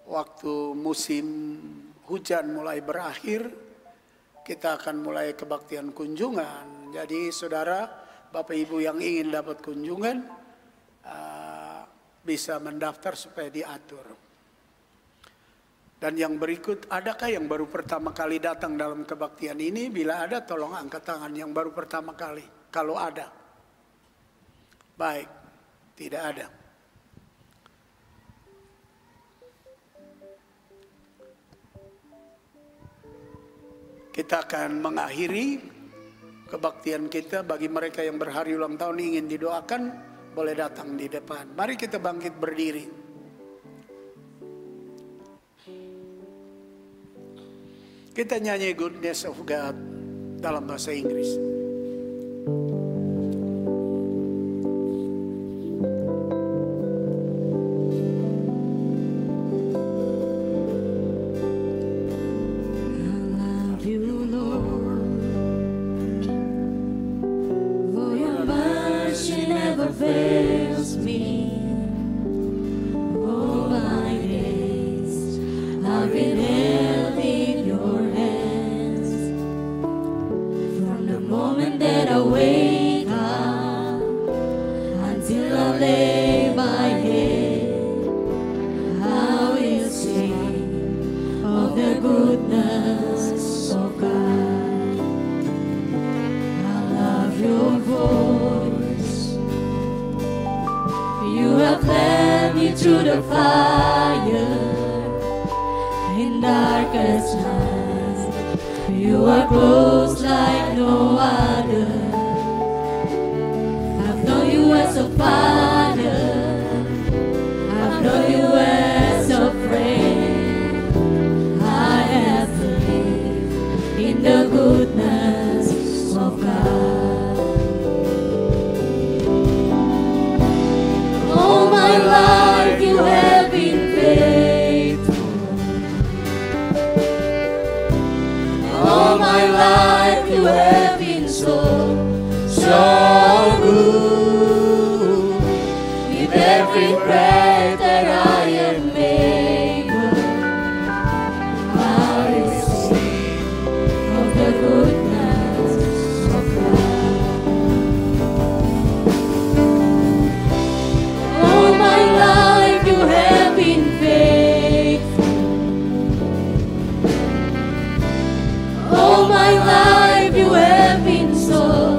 Waktu musim hujan mulai berakhir, kita akan mulai kebaktian kunjungan. Jadi saudara, Bapak Ibu yang ingin dapat kunjungan bisa mendaftar supaya diatur. Dan yang berikut, adakah yang baru pertama kali datang dalam kebaktian ini? Bila ada, tolong angkat tangan yang baru pertama kali. Kalau ada. Baik, tidak ada. Kita akan mengakhiri kebaktian kita. Bagi mereka yang berhari ulang tahun ingin didoakan, boleh datang di depan. Mari kita bangkit berdiri. Kita nyanyi Goodness of God dalam bahasa Inggris. Fails me all my days. I've been held in your hands from the moment that I wake up until I lay my head. I will sing of the goodness of God. I love your voice. You have led me through the fire in darkest night. You are close like no other. I've known you as a father. I've known you as a friend. I have lived in the goodness of God. All my life you have been faithful. All my life you have been so good. With every breath that I am able, I will sing of the goodness of God. All my life you have been faithful. All my life you have been so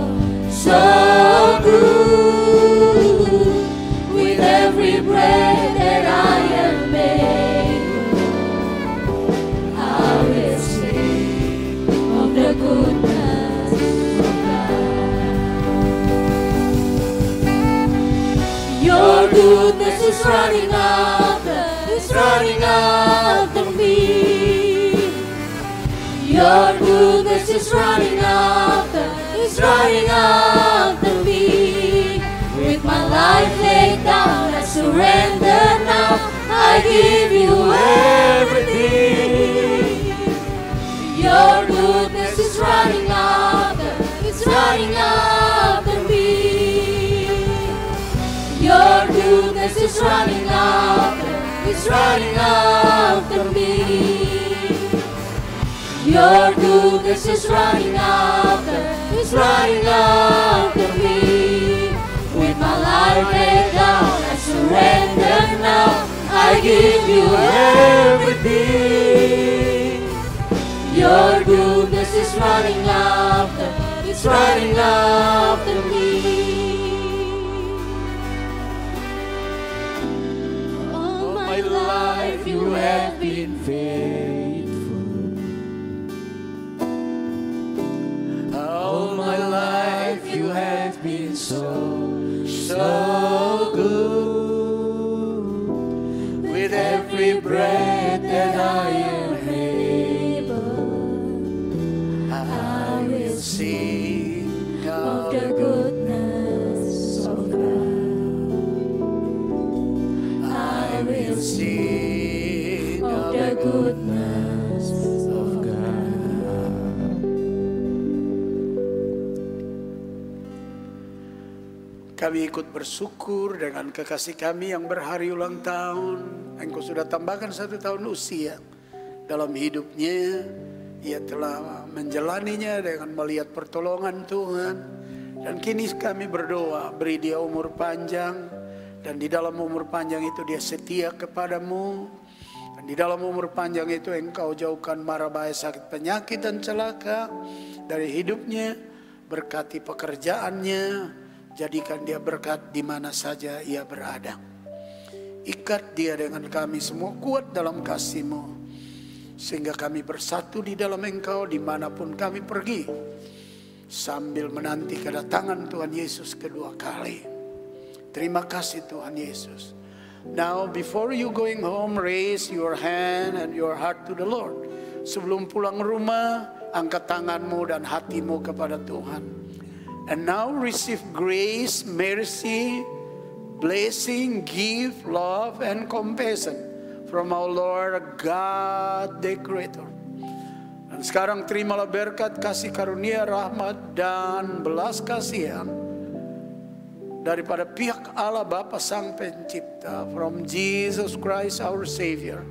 good. With every breath goodness is running after me. Your goodness is running after me. With my life laid down, I surrender now. I give you everything. Your goodness is running after me. Your goodness is running after me. Your goodness is running after me. With my life laid down, I surrender now. I give you everything. Your goodness is running after me. All my life you have been faithful. All my life you have been so good. With every breath that I am able, I will sing of the goodness of God. I will sing of the goodness of God. Kami ikut bersyukur dengan kekasih kami yang berhari ulang tahun. Engkau sudah tambahkan 1 tahun usia dalam hidupnya. Ia telah menjalaninya dengan melihat pertolongan Tuhan. Dan kini kami berdoa, beri dia umur panjang. Dan di dalam umur panjang itu dia setia kepadamu. Dan di dalam umur panjang itu engkau jauhkan mara bahaya, sakit, penyakit dan celaka dari hidupnya. Berkati pekerjaannya. Jadikan dia berkat di mana saja ia berada. Ikat dia dengan kami semua kuat dalam kasih-Mu. Sehingga kami bersatu di dalam Engkau dimanapun kami pergi. Sambil menanti kedatangan Tuhan Yesus kedua kali. Terima kasih Tuhan Yesus. Now before you going home, raise your hand and your heart to the Lord. Sebelum pulang rumah, angkat tanganmu dan hatimu kepada Tuhan. And now receive grace, mercy, blessing, gift, love, and compassion from our Lord God the Creator. Dan sekarang terimalah berkat, kasih karunia, rahmat, dan belas kasihan daripada pihak Allah Bapa Sang Pencipta, from Jesus Christ our Savior,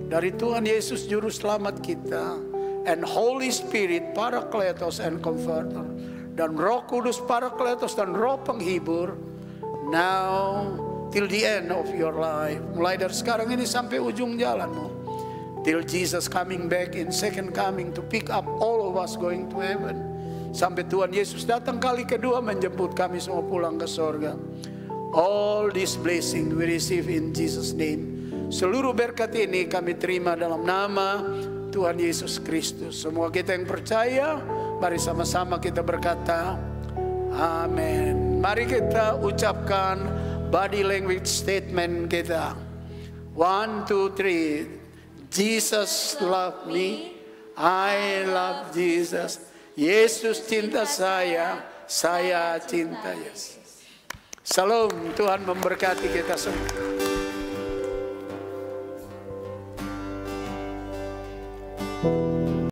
dari Tuhan Yesus Juru Selamat kita, and Holy Spirit, Parakletos and Comforter, dan Roh Kudus, Parakletos dan Roh Penghibur, now till the end of your life. Mulai dari sekarang ini sampai ujung jalanmu, till Jesus coming back in second coming to pick up all of us going to heaven. Sampai Tuhan Yesus datang kali kedua menjemput kami semua pulang ke sorga. All this blessing we receive in Jesus name. Seluruh berkat ini kami terima dalam nama Tuhan Yesus Kristus. Semua kita yang percaya, mari sama-sama kita berkata amin. Mari kita ucapkan body language statement kita. 1, 2, 3. Jesus love me, I love Jesus. Yesus cinta saya cinta Yesus. Salam, Tuhan memberkati kita semua.